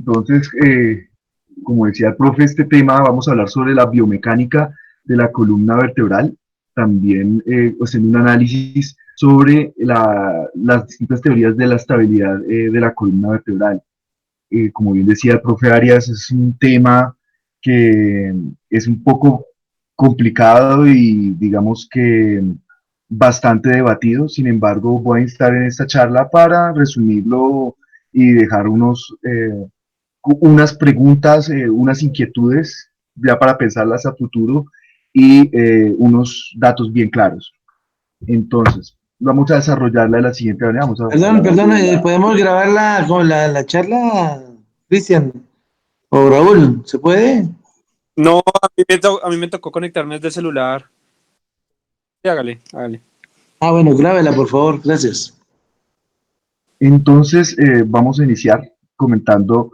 Entonces, como decía el profe, este tema vamos a hablar sobre la biomecánica de la columna vertebral, también haciendo un análisis sobre las distintas teorías de la estabilidad de la columna vertebral. Como bien decía el profe Arias, es un tema que es un poco complicado y digamos que bastante debatido. Sin embargo, voy a estar en esta charla para resumirlo y dejar unas preguntas, unas inquietudes ya para pensarlas a futuro y unos datos bien claros. Entonces, vamos a desarrollarla de la siguiente manera. Vamos a Perdón, hablar perdón, algo de la... ¿podemos grabarla con la charla, Cristian? O Raúl, ¿se puede? No, a mí me tocó conectarme desde el celular. Sí, hágale, hágale. Ah, bueno, grábela, por favor, gracias. Entonces, vamos a iniciar comentando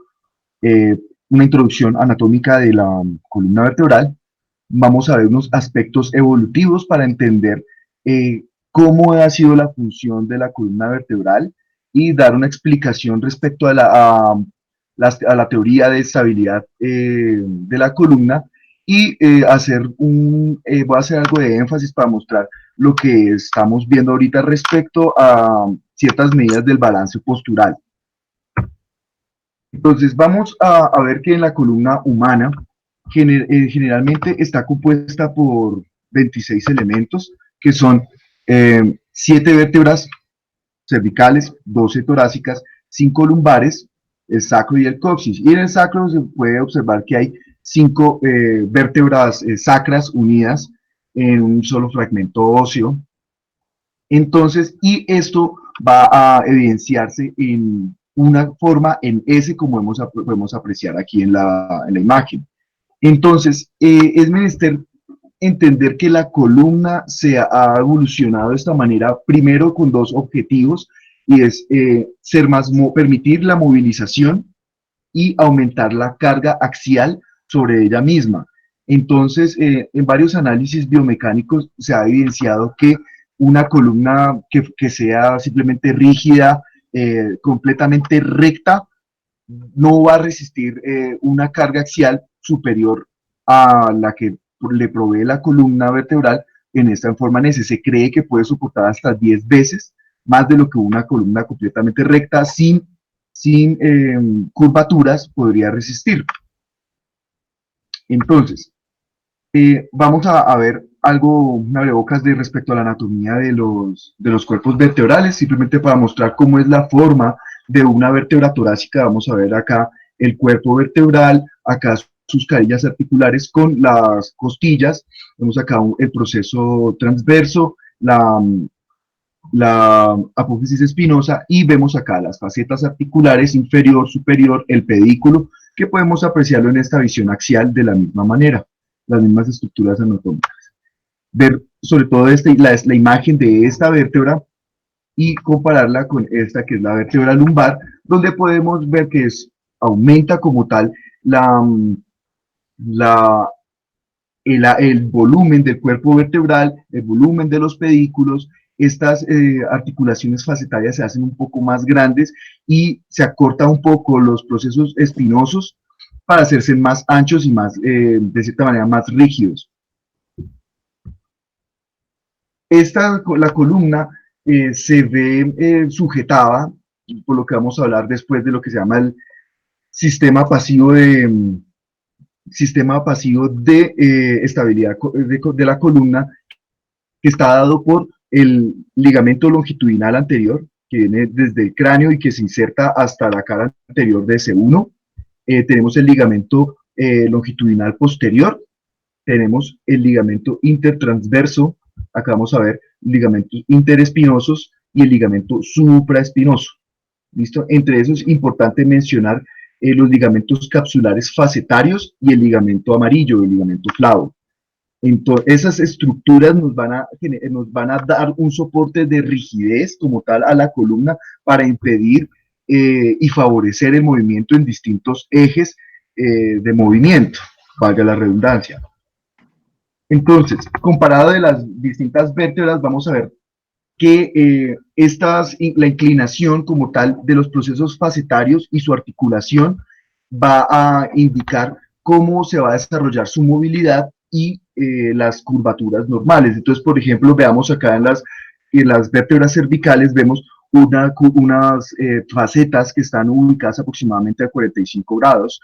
eh, una introducción anatómica de la columna vertebral. Vamos a ver unos aspectos evolutivos para entender cómo ha sido la función de la columna vertebral y dar una explicación respecto a la teoría de estabilidad de la columna y voy a hacer algo de énfasis para mostrar lo que estamos viendo ahorita respecto a ciertas medidas del balance postural. Entonces vamos a ver que en la columna humana generalmente está compuesta por 26 elementos, que son 7 vértebras cervicales, 12 torácicas, 5 lumbares, el sacro y el coxis. Y en el sacro se puede observar que hay 5 vértebras sacras unidas en un solo fragmento óseo. Entonces, y esto va a evidenciarse en una forma en S, como podemos apreciar aquí en la imagen. Entonces, es menester entender que la columna se ha evolucionado de esta manera, primero con dos objetivos, y es permitir la movilización y aumentar la carga axial sobre ella misma. Entonces, en varios análisis biomecánicos se ha evidenciado que una columna que sea simplemente rígida, completamente recta, no va a resistir una carga axial superior a la que le provee la columna vertebral en esta forma S. Se cree que puede soportar hasta 10 veces más de lo que una columna completamente recta sin curvaturas podría resistir. Entonces, vamos a ver algo, una abrebocas de respecto a la anatomía de los cuerpos vertebrales, simplemente para mostrar cómo es la forma de una vértebra torácica. Vamos a ver acá el cuerpo vertebral, acá sus carillas articulares con las costillas, vemos acá el proceso transverso, la apófisis espinosa y vemos acá las facetas articulares inferior, superior, el pedículo, que podemos apreciarlo en esta visión axial de la misma manera, las mismas estructuras anatómicas. Ver sobre todo la imagen de esta vértebra y compararla con esta que es la vértebra lumbar, donde podemos ver que aumenta como tal la, el volumen del cuerpo vertebral, el volumen de los pedículos. Estas articulaciones facetarias se hacen un poco más grandes y se acorta un poco los procesos espinosos para hacerse más anchos y más, de cierta manera, más rígidos. La columna se ve sujetada, por lo que vamos a hablar después de lo que se llama el sistema pasivo de estabilidad de la columna, que está dado por el ligamento longitudinal anterior, que viene desde el cráneo y que se inserta hasta la cara anterior de S1. Tenemos el ligamento longitudinal posterior, tenemos el ligamento intertransverso, acá vamos a ver ligamentos interespinosos y el ligamento supraespinoso. ¿Listo? Entre esos es importante mencionar los ligamentos capsulares facetarios y el ligamento amarillo, el ligamento flavo. Entonces, esas estructuras nos van a dar un soporte de rigidez como tal a la columna para impedir y favorecer el movimiento en distintos ejes de movimiento, valga la redundancia. Entonces, comparado de las distintas vértebras, vamos a ver que la inclinación como tal de los procesos facetarios y su articulación va a indicar cómo se va a desarrollar su movilidad y las curvaturas normales. Entonces, por ejemplo, veamos acá en las vértebras cervicales, vemos unas facetas que están ubicadas aproximadamente a 45 grados,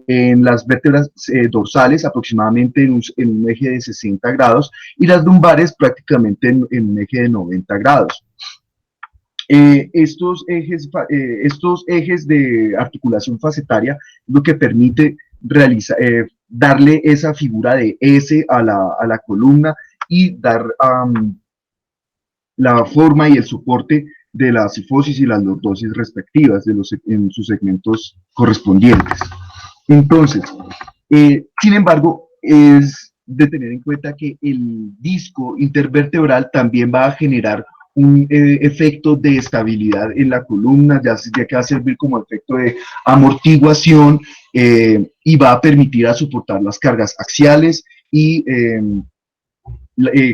en las vértebras dorsales aproximadamente en un eje de 60 grados y las lumbares prácticamente en un eje de 90 grados. Estos ejes de articulación facetaria lo que permite darle esa figura de S a la columna y dar la forma y el soporte de la cifosis y las lordosis respectivas en sus segmentos correspondientes. Entonces, sin embargo, es de tener en cuenta que el disco intervertebral también va a generar un efecto de estabilidad en la columna, ya que va a servir como efecto de amortiguación y va a permitir a soportar las cargas axiales y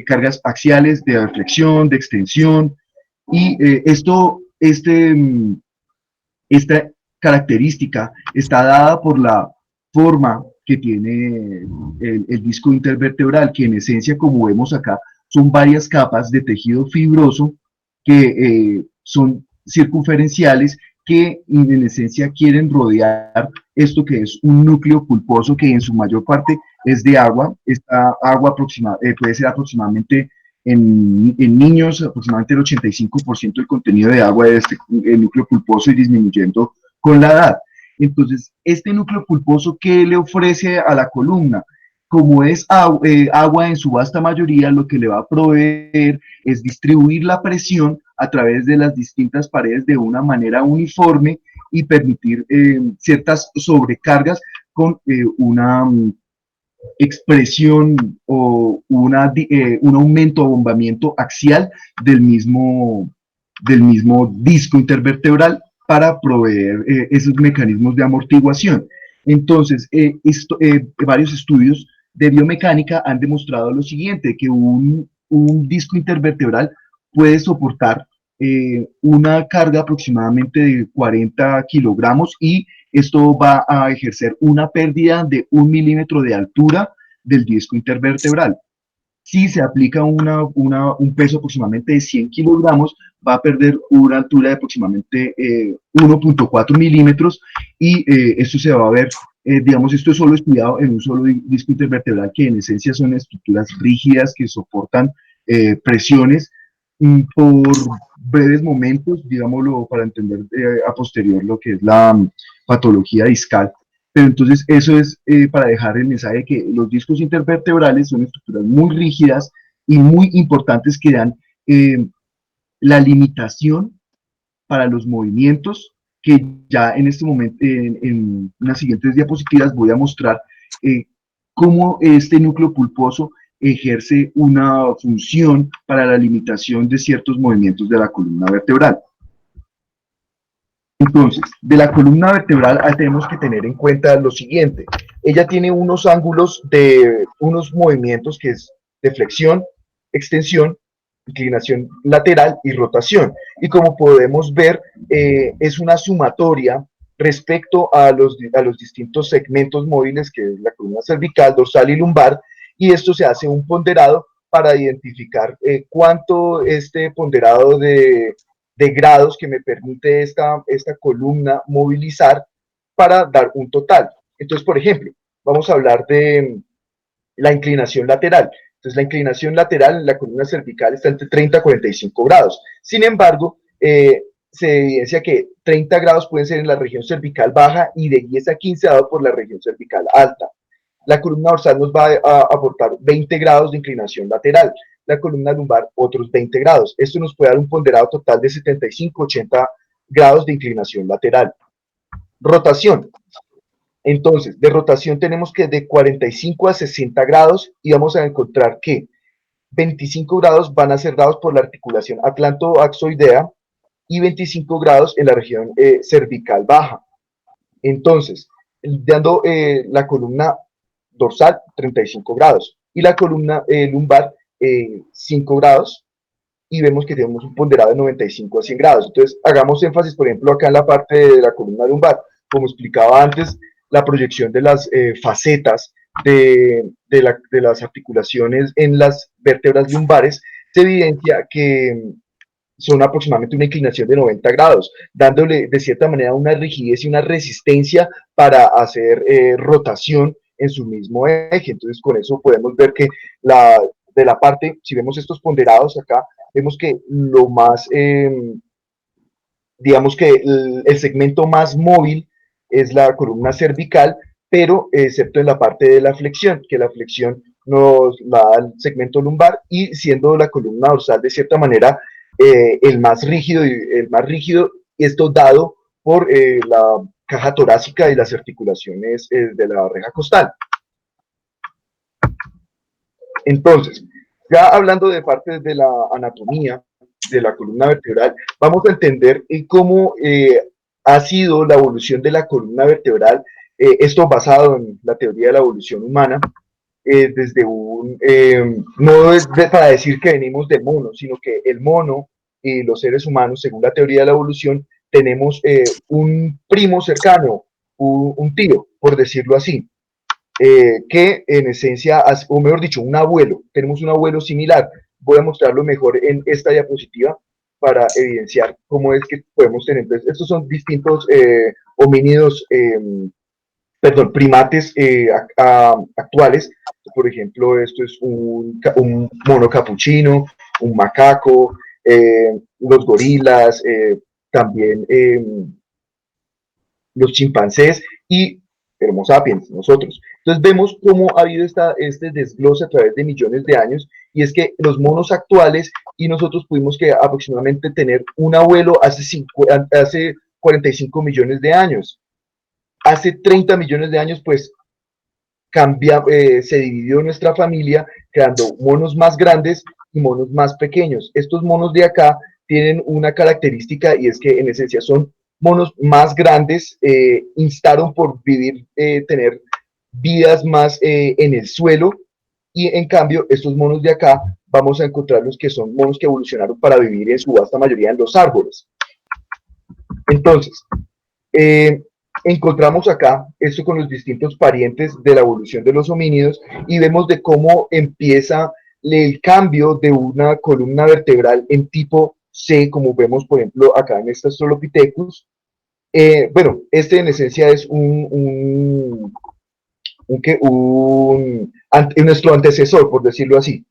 cargas axiales de flexión, de extensión, y esta característica está dada por la forma que tiene el disco intervertebral, que en esencia, como vemos acá, son varias capas de tejido fibroso que son circunferenciales que en esencia quieren rodear esto que es un núcleo pulposo que en su mayor parte es de agua. Esta agua puede ser aproximadamente en niños, aproximadamente el 85% del contenido de agua de este núcleo pulposo y disminuyendo con la edad. Entonces, este núcleo pulposo, ¿qué le ofrece a la columna? Como es agua en su vasta mayoría, lo que le va a proveer es distribuir la presión a través de las distintas paredes de una manera uniforme y permitir ciertas sobrecargas con una expresión o un aumento o abombamiento axial del mismo disco intervertebral para proveer esos mecanismos de amortiguación. Entonces, varios estudios de biomecánica han demostrado lo siguiente, que un disco intervertebral puede soportar una carga aproximadamente de 40 kilogramos y esto va a ejercer una pérdida de 1 milímetro de altura del disco intervertebral. Si se aplica un peso aproximadamente de 100 kilogramos, va a perder una altura de aproximadamente 1.4 milímetros y esto se va a ver, digamos, esto es solo estudiado en un solo disco intervertebral que en esencia son estructuras rígidas que soportan presiones por breves momentos, digámoslo, para entender a posterior lo que es la patología discal. Pero entonces eso es para dejar el mensaje de que los discos intervertebrales son estructuras muy rígidas y muy importantes que dan la limitación para los movimientos, que ya en este momento, en unas siguientes diapositivas voy a mostrar cómo este núcleo pulposo ejerce una función para la limitación de ciertos movimientos de la columna vertebral. Entonces, de la columna vertebral tenemos que tener en cuenta lo siguiente. Ella tiene unos ángulos de unos movimientos que es de flexión, extensión, inclinación lateral y rotación. Y como podemos ver, es una sumatoria respecto a los distintos segmentos móviles que es la columna cervical, dorsal y lumbar, y esto se hace un ponderado para identificar cuánto este ponderado de grados que me permite esta columna movilizar para dar un total. Entonces, por ejemplo, vamos a hablar de la inclinación lateral. Entonces, la inclinación lateral en la columna cervical está entre 30 a 45 grados. Sin embargo, se evidencia que 30 grados pueden ser en la región cervical baja y de 10 a 15 dado por la región cervical alta. La columna dorsal nos va a aportar 20 grados de inclinación lateral. La columna lumbar otros 20 grados. Esto nos puede dar un ponderado total de 75-80 grados de inclinación lateral. Rotación. Entonces, de rotación tenemos que de 45 a 60 grados y vamos a encontrar que 25 grados van a ser dados por la articulación atlantoaxoidea y 25 grados en la región cervical baja. Entonces, dando la columna dorsal 35 grados y la columna lumbar 5 grados y vemos que tenemos un ponderado de 95 a 100 grados. Entonces, hagamos énfasis, por ejemplo, acá en la parte de la columna lumbar. Como explicaba antes, la proyección de las facetas de las articulaciones en las vértebras lumbares, se evidencia que son aproximadamente una inclinación de 90 grados, dándole de cierta manera una rigidez y una resistencia para hacer rotación en su mismo eje. Entonces con eso podemos ver que de la parte, si vemos estos ponderados acá, vemos que lo más, digamos que el segmento más móvil es la columna cervical, pero excepto en la parte de la flexión, que la flexión nos la da el segmento lumbar, y siendo la columna dorsal de cierta manera el más rígido, esto dado por la caja torácica y las articulaciones de la reja costal. Entonces, ya hablando de parte de la anatomía de la columna vertebral, vamos a entender cómo ha sido la evolución de la columna vertebral, esto basado en la teoría de la evolución humana, desde no es para decir que venimos del mono, sino que el mono y los seres humanos, según la teoría de la evolución, tenemos un primo cercano, un tío, por decirlo así, que en esencia, o mejor dicho, un abuelo, tenemos un abuelo similar. Voy a mostrarlo mejor en esta diapositiva para evidenciar cómo es que podemos tener. Entonces, estos son distintos homínidos, perdón, primates actuales. Por ejemplo, esto es un mono capuchino, un macaco, los gorilas, también los chimpancés y Homo sapiens, nosotros. Entonces vemos cómo ha habido este desglose a través de millones de años, y es que los monos actuales y nosotros pudimos que aproximadamente tener un abuelo hace 45 millones de años. Hace 30 millones de años, pues, se dividió nuestra familia, creando monos más grandes y monos más pequeños. Estos monos de acá tienen una característica, y es que en esencia son monos más grandes, instaron por vivir, tener vidas más en el suelo, y en cambio estos monos de acá vamos a encontrarlos que son monos que evolucionaron para vivir en su vasta mayoría en los árboles. Entonces, encontramos acá esto con los distintos parientes de la evolución de los homínidos, y vemos de cómo empieza el cambio de una columna vertebral en tipo C, como vemos por ejemplo acá en este Australopithecus. Bueno, este en esencia es nuestro antecesor, por decirlo así,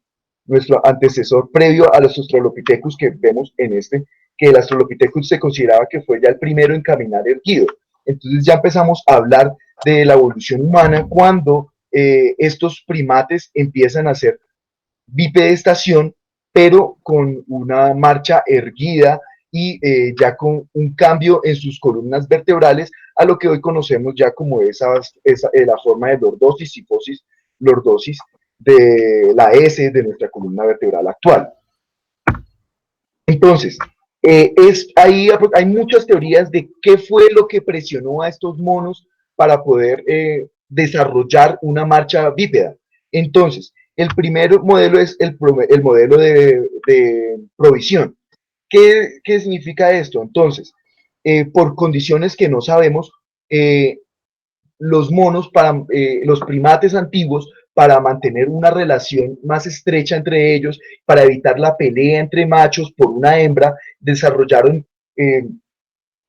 nuestro antecesor previo a los Australopithecus que vemos en este, que el Australopithecus se consideraba que fue ya el primero en caminar erguido. Entonces ya empezamos a hablar de la evolución humana cuando estos primates empiezan a hacer bipedestación, pero con una marcha erguida y ya con un cambio en sus columnas vertebrales a lo que hoy conocemos ya como la forma de lordosis, sifosis, lordosis de la S de nuestra columna vertebral actual. Entonces, hay muchas teorías de qué fue lo que presionó a estos monos para poder desarrollar una marcha bípeda. Entonces, el primer modelo es el modelo de provisión. ¿Qué significa esto? Entonces, por condiciones que no sabemos, los monos, los primates antiguos, para mantener una relación más estrecha entre ellos, para evitar la pelea entre machos por una hembra, desarrollaron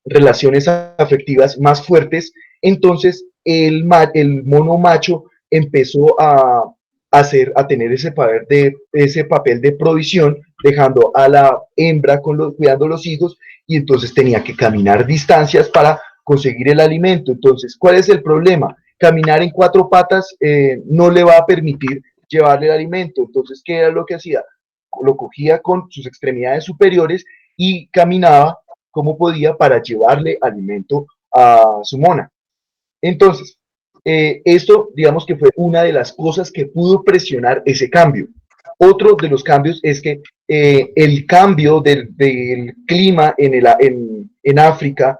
relaciones afectivas más fuertes. Entonces el mono macho empezó a tener ese papel de provisión, dejando a la hembra cuidando los hijos, y entonces tenía que caminar distancias para conseguir el alimento. Entonces, ¿cuál es el problema? Caminar en cuatro patas no le va a permitir llevarle el alimento. Entonces, ¿qué era lo que hacía? Lo cogía con sus extremidades superiores y caminaba como podía para llevarle alimento a su mona. Entonces, esto, digamos que fue una de las cosas que pudo presionar ese cambio. Otro de los cambios es que el cambio del clima en África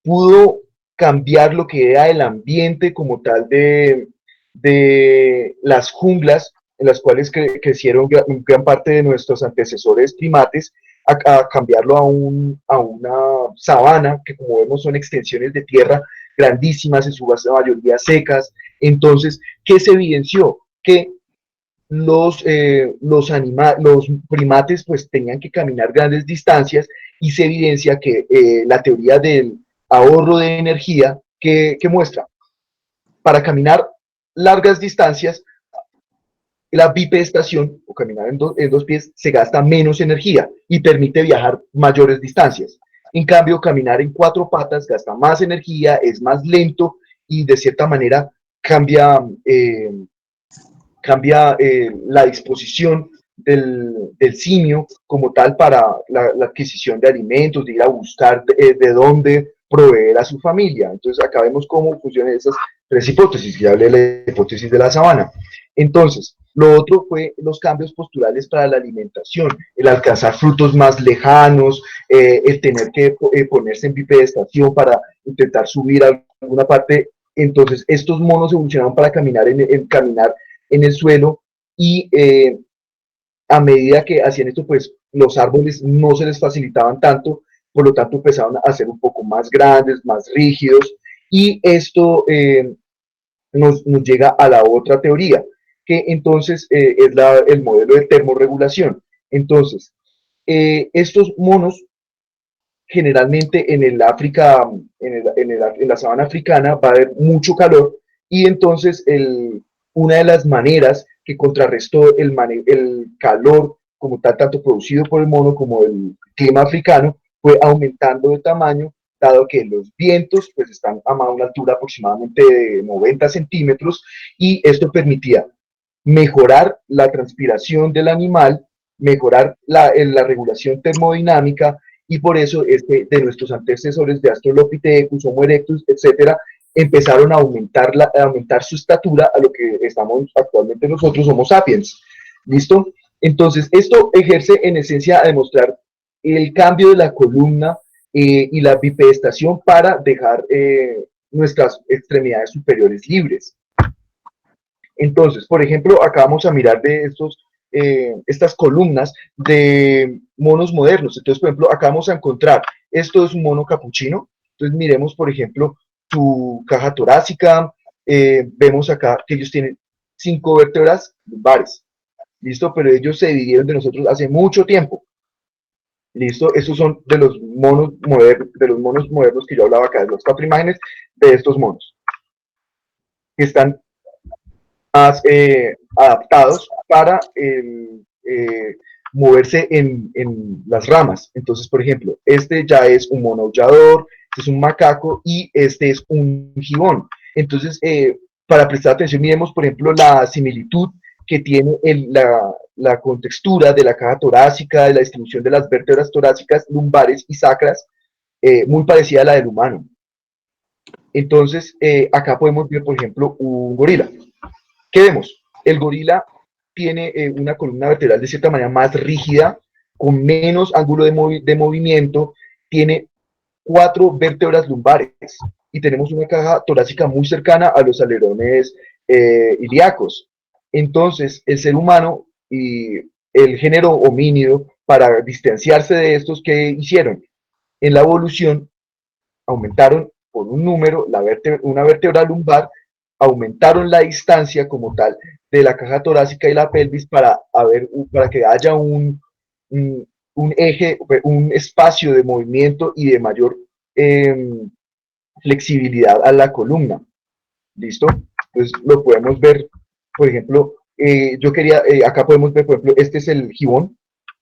pudo cambiar lo que era el ambiente como tal de las junglas en las cuales crecieron gran parte de nuestros antecesores primates, a cambiarlo a una sabana, que como vemos son extensiones de tierra grandísimas, en su mayoría secas. Entonces, ¿qué se evidenció? Que los primates pues tenían que caminar grandes distancias y se evidencia que la teoría del ahorro de energía que muestra para caminar largas distancias la bipedestación o caminar en dos pies se gasta menos energía y permite viajar mayores distancias. En cambio, caminar en cuatro patas gasta más energía, es más lento y de cierta manera cambia la disposición del simio como tal para la adquisición de alimentos, de ir a buscar de dónde proveer a su familia. Entonces acá vemos cómo funcionan esas tres hipótesis. Ya hablé de la hipótesis de la sabana. Entonces, lo otro fue los cambios posturales para la alimentación, el alcanzar frutos más lejanos, el tener que ponerse en bipedestación para intentar subir a alguna parte. Entonces, estos monos evolucionaron para caminar caminar en el suelo y a medida que hacían esto, pues los árboles no se les facilitaban tanto, por lo tanto empezaron a ser un poco más grandes, más rígidos, y esto nos llega a la otra teoría, que entonces es el modelo de termorregulación. Entonces, estos monos generalmente en el África, en la sabana africana va a haber mucho calor y entonces una de las maneras que contrarrestó el calor como tal, tanto producido por el mono como el clima africano, fue aumentando de tamaño, dado que los vientos pues están a una altura aproximadamente de 90 centímetros y esto permitía mejorar la transpiración del animal, mejorar la regulación termodinámica y por eso de nuestros antecesores de Australopithecus, Homo erectus, etcétera, empezaron a aumentar su estatura a lo que estamos actualmente nosotros, Homo sapiens. ¿Listo? Entonces, esto ejerce en esencia a demostrar el cambio de la columna y la bipedestación para dejar nuestras extremidades superiores libres. Entonces, por ejemplo, acá vamos a mirar de estas columnas de monos modernos. Entonces, por ejemplo, acá vamos a encontrar, esto es un mono capuchino. Entonces, miremos, por ejemplo, su caja torácica. Vemos acá que ellos tienen 5 vértebras lumbares. ¿Listo? Pero ellos se dividieron de nosotros hace mucho tiempo. ¿Listo? Estos son de los monos modernos que yo hablaba acá, de las 4 imágenes de estos monos, que están más adaptados para moverse en las ramas. Entonces, por ejemplo, este ya es un mono aullador, este es un macaco y este es un gibón. Entonces, para prestar atención, miremos, por ejemplo, la similitud que tiene la contextura de la caja torácica, de la distribución de las vértebras torácicas, lumbares y sacras, muy parecida a la del humano. Entonces, acá podemos ver, por ejemplo, un gorila. ¿Qué vemos? El gorila tiene una columna vertebral de cierta manera más rígida, con menos ángulo de movimiento, tiene 4 vértebras lumbares y tenemos una caja torácica muy cercana a los alerones ilíacos. Entonces, el ser humano y el género homínido, para distanciarse de estos, ¿qué hicieron? En la evolución aumentaron por un número una vértebra lumbar, aumentaron la distancia como tal de la caja torácica y la pelvis para que haya un eje, un espacio de movimiento y de mayor flexibilidad a la columna. ¿Listo? Entonces lo podemos ver, por ejemplo, acá podemos ver, por ejemplo, este es el gibón.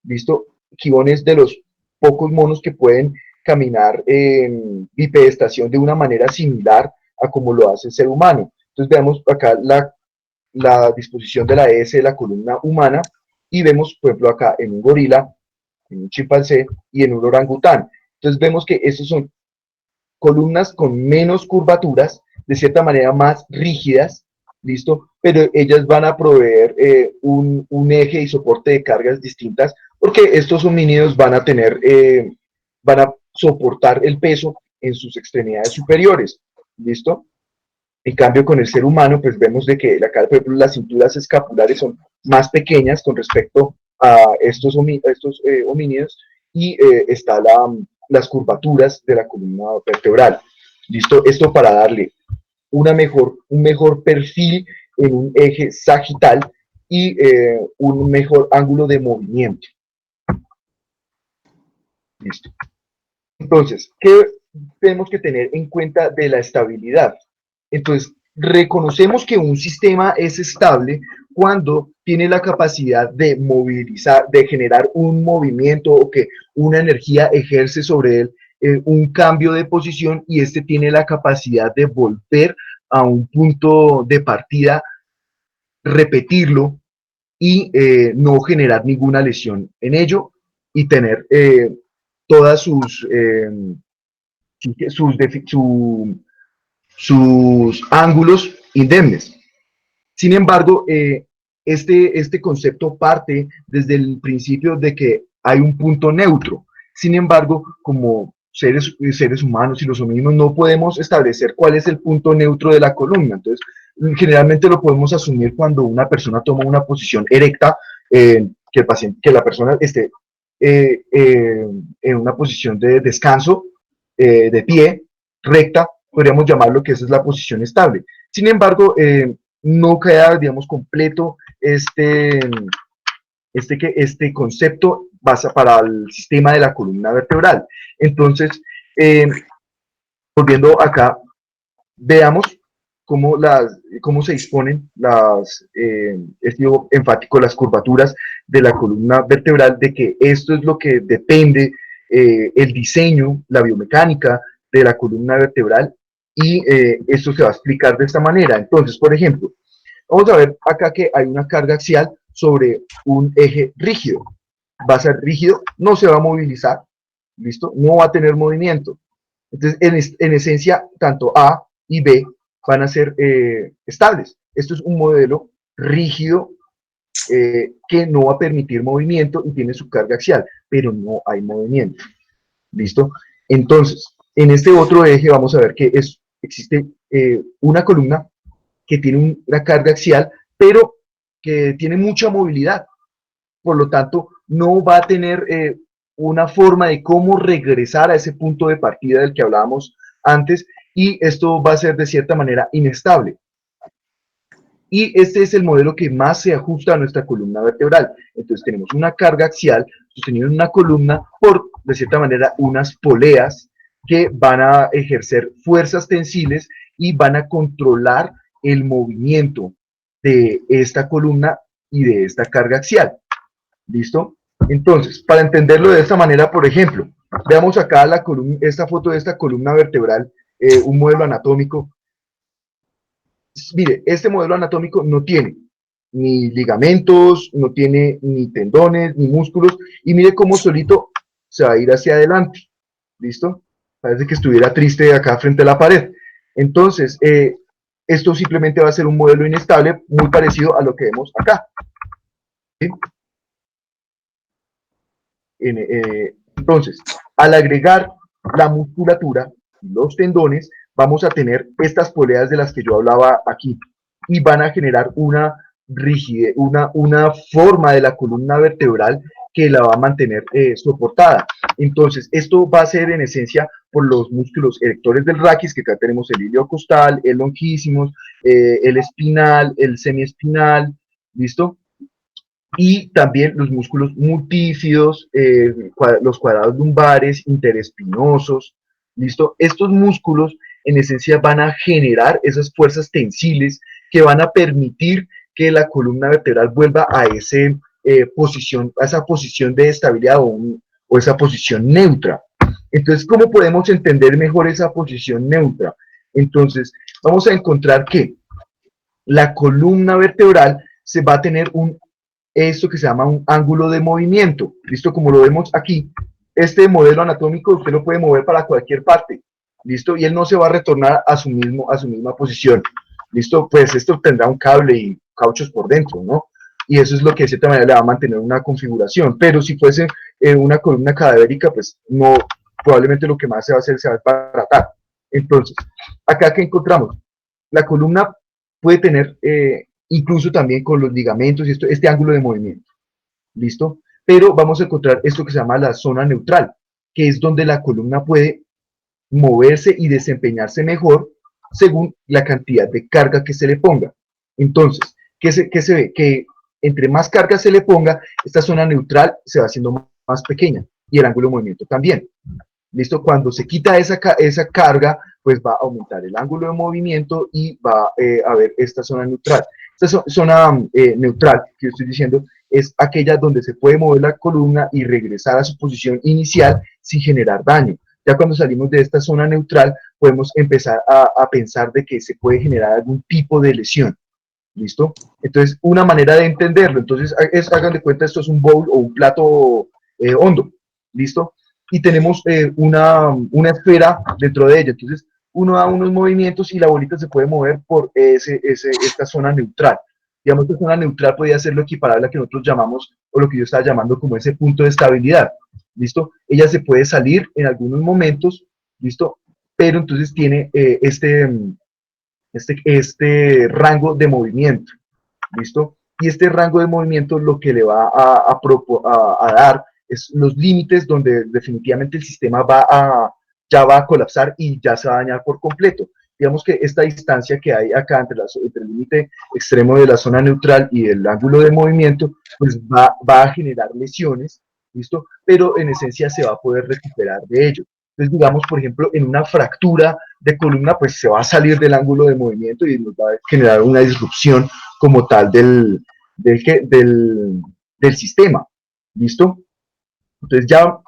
¿Listo? Gibón es de los pocos monos que pueden caminar en bipedestación de una manera similar a como lo hace el ser humano. Entonces veamos acá la disposición de la S de la columna humana y vemos, por ejemplo, acá en un gorila, en un chimpancé y en un orangután. Entonces vemos que estos son columnas con menos curvaturas, de cierta manera más rígidas, ¿listo? Pero ellas van a proveer un eje y soporte de cargas distintas, porque estos homínidos van a soportar el peso en sus extremidades superiores, ¿listo? En cambio, con el ser humano, pues vemos de que acá, por ejemplo, las cinturas escapulares son más pequeñas con respecto a estos homínidos y está las curvaturas de la columna vertebral. ¿Listo? Esto para darle un mejor perfil en un eje sagital y un mejor ángulo de movimiento. Listo. Entonces, ¿qué tenemos que tener en cuenta de la estabilidad? Entonces, reconocemos que un sistema es estable cuando tiene la capacidad de movilizar, de generar un movimiento o que una energía ejerce sobre él un cambio de posición y este tiene la capacidad de volver a un punto de partida, repetirlo y no generar ninguna lesión en ello y tener todas sus ángulos indemnes. Sin embargo, este concepto parte desde el principio de que hay un punto neutro. Sin embargo, como seres humanos y los mismos no podemos establecer cuál es el punto neutro de la columna. Entonces, generalmente lo podemos asumir cuando una persona toma una posición erecta, que la persona esté en una posición de descanso, de pie, recta, podríamos llamarlo que esa es la posición estable. Sin embargo, no queda, digamos, completo este concepto para el sistema de la columna vertebral. Entonces, volviendo acá, veamos cómo se disponen enfático, las curvaturas de la columna vertebral, de que esto es lo que depende el diseño, la biomecánica de la columna vertebral, y esto se va a explicar de esta manera. Entonces, por ejemplo, vamos a ver acá que hay una carga axial sobre un eje rígido. Va a ser rígido, no se va a movilizar, ¿listo? No va a tener movimiento. Entonces, en esencia, tanto A y B van a ser estables. Esto es un modelo rígido que no va a permitir movimiento y tiene su carga axial, pero no hay movimiento. ¿Listo? Entonces, en este otro eje vamos a ver que existe una columna que tiene una carga axial, pero que tiene mucha movilidad. Por lo tanto, no va a tener una forma de cómo regresar a ese punto de partida del que hablábamos antes, y esto va a ser de cierta manera inestable. Y este es el modelo que más se ajusta a nuestra columna vertebral. Entonces tenemos una carga axial sostenida en una columna por, de cierta manera, unas poleas que van a ejercer fuerzas tensiles y van a controlar el movimiento de esta columna y de esta carga axial. ¿Listo? Entonces, para entenderlo de esta manera, por ejemplo, veamos acá esta foto de esta columna vertebral, un modelo anatómico. Mire, este modelo anatómico no tiene ni ligamentos, no tiene ni tendones, ni músculos, y mire cómo solito se va a ir hacia adelante. ¿Listo? Parece que estuviera triste acá frente a la pared. Entonces, esto simplemente va a ser un modelo inestable muy parecido a lo que vemos acá. ¿Sí? Entonces, al agregar la musculatura, los tendones, vamos a tener estas poleas de las que yo hablaba aquí y van a generar una rigidez, una forma de la columna vertebral que la va a mantener soportada. Entonces, esto va a ser en esencia por los músculos erectores del raquis, que acá tenemos el iliocostal, el longísimos, el espinal, el semiespinal, ¿listo? Y también los músculos multífidos, los cuadrados lumbares, interespinosos, ¿listo? Estos músculos en esencia van a generar esas fuerzas tensiles que van a permitir que la columna vertebral vuelva a esa posición de estabilidad o esa posición neutra. Entonces, ¿cómo podemos entender mejor esa posición neutra? Entonces, vamos a encontrar que la columna vertebral se va a tener esto que se llama un ángulo de movimiento, ¿listo? Como lo vemos aquí, este modelo anatómico usted lo puede mover para cualquier parte, ¿listo? Y él no se va a retornar a su misma posición, ¿listo? Pues esto tendrá un cable y cauchos por dentro, ¿no? Y eso es lo que de cierta manera le va a mantener una configuración, pero si fuese una columna cadavérica, pues no, probablemente lo que más se va a hacer se va a desbaratar. Entonces, acá que encontramos, la columna puede tener incluso también con los ligamentos y este ángulo de movimiento, ¿listo? Pero vamos a encontrar esto que se llama la zona neutral, que es donde la columna puede moverse y desempeñarse mejor según la cantidad de carga que se le ponga. Entonces, ¿qué se ve? Que entre más carga se le ponga, esta zona neutral se va haciendo más pequeña y el ángulo de movimiento también. ¿Listo? Cuando se quita esa carga, pues va a aumentar el ángulo de movimiento y va a haber esta zona neutral. Esta zona neutral que yo estoy diciendo es aquella donde se puede mover la columna y regresar a su posición inicial sin generar daño. Ya cuando salimos de esta zona neutral, podemos empezar a pensar de que se puede generar algún tipo de lesión. ¿Listo? Entonces, una manera de entenderlo, entonces, hagan de cuenta, esto es un bowl o un plato hondo. ¿Listo? Y tenemos una esfera dentro de ella. Entonces, uno da unos movimientos y la bolita se puede mover por esta zona neutral. Digamos que zona neutral podría ser lo equiparable a que nosotros llamamos, o lo que yo estaba llamando como ese punto de estabilidad. ¿Listo? Ella se puede salir en algunos momentos, ¿listo? Pero entonces tiene este rango de movimiento, ¿listo? Y este rango de movimiento lo que le va a dar es los límites donde definitivamente el sistema ya va a colapsar y ya se va a dañar por completo. Digamos que esta distancia que hay acá entre el límite extremo de la zona neutral y el ángulo de movimiento, pues va a generar lesiones, ¿listo? Pero en esencia se va a poder recuperar de ello. Entonces, digamos, por ejemplo, en una fractura de columna, pues se va a salir del ángulo de movimiento y nos va a generar una disrupción como tal del sistema. ¿Listo? Entonces ya,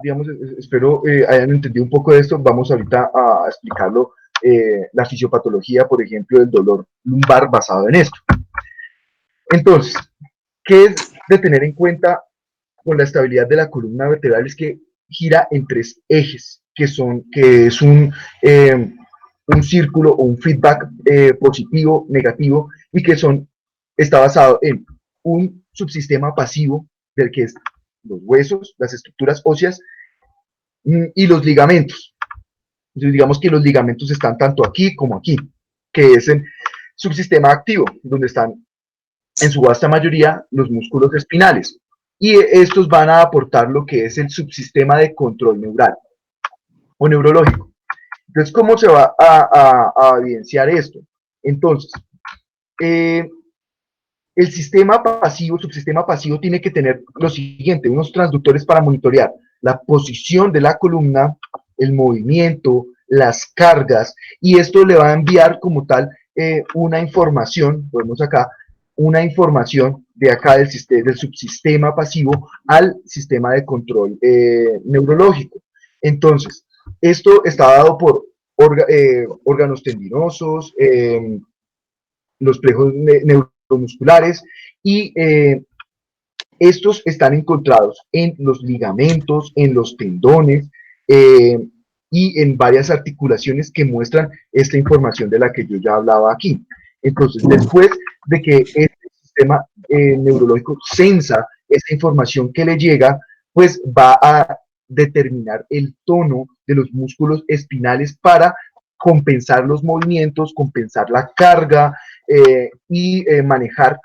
digamos, espero hayan entendido un poco de esto. Vamos ahorita a explicarlo, la fisiopatología, por ejemplo, del dolor lumbar basado en esto. Entonces, ¿qué es de tener en cuenta con la estabilidad de la columna vertebral? Es que gira en tres ejes, que es un círculo o un feedback positivo, negativo, y que está basado en un subsistema pasivo, del que es los huesos, las estructuras óseas y los ligamentos. Entonces, digamos que los ligamentos están tanto aquí como aquí, que es el subsistema activo, donde están en su vasta mayoría los músculos espinales. Y estos van a aportar lo que es el subsistema de control neural o neurológico. Entonces, ¿cómo se va a evidenciar esto? Entonces, el subsistema pasivo tiene que tener lo siguiente: unos transductores para monitorear la posición de la columna, el movimiento, las cargas, y esto le va a enviar como tal una información, vemos acá, una información de acá del subsistema pasivo al sistema de control neurológico. Entonces, esto está dado por órganos tendinosos, los plejos neuromusculares, y estos están encontrados en los ligamentos, en los tendones y en varias articulaciones que muestran esta información de la que yo ya hablaba aquí. Entonces, después de que este sistema neurológico sensa esa información que le llega, pues va a determinar el tono de los músculos espinales para compensar los movimientos, compensar la carga y manejar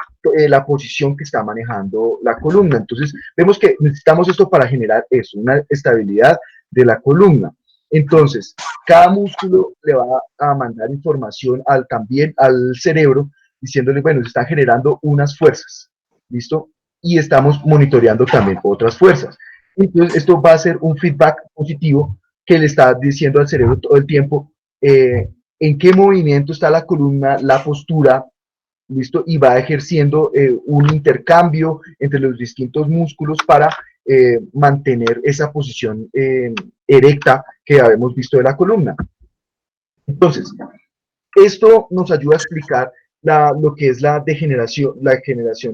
la posición que está manejando la columna. Entonces, vemos que necesitamos esto para generar eso, una estabilidad de la columna. Entonces, cada músculo le va a mandar información también al cerebro, diciéndole, bueno, se están generando unas fuerzas, ¿listo? Y estamos monitoreando también otras fuerzas. Entonces, esto va a ser un feedback positivo que le está diciendo al cerebro todo el tiempo en qué movimiento está la columna, la postura, ¿listo? Y va ejerciendo un intercambio entre los distintos músculos para mantener esa posición erecta que habíamos visto de la columna. Entonces, esto nos ayuda a explicar lo que es la degeneración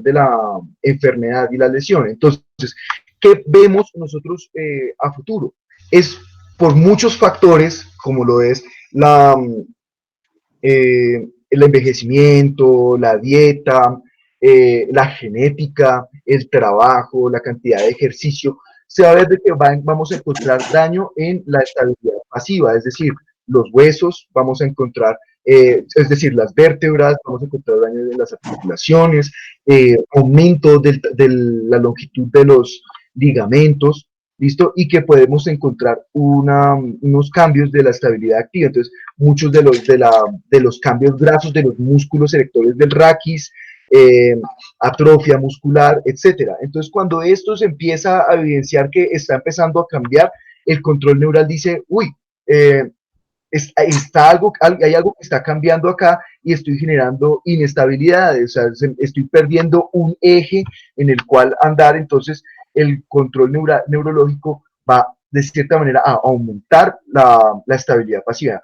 de la enfermedad y la lesión. Entonces, ¿qué vemos nosotros a futuro? Es por muchos factores, como lo es el envejecimiento, la dieta, la genética, el trabajo, la cantidad de ejercicio, se va a ver de que vamos a encontrar daño en la estabilidad pasiva, es decir, los huesos, vamos a encontrar, es decir, las vértebras, vamos a encontrar daño en las articulaciones, aumento de la longitud de los ligamentos, ¿listo? Y que podemos encontrar unos cambios de la estabilidad activa. Entonces, muchos de los cambios grasos de los músculos erectores del raquis, atrofia muscular, etcétera. Entonces, cuando esto se empieza a evidenciar que está empezando a cambiar, el control neural dice, uy, hay algo que está cambiando acá y estoy generando inestabilidades, o sea, estoy perdiendo un eje en el cual andar, entonces el control neurológico va de cierta manera a aumentar la estabilidad pasiva,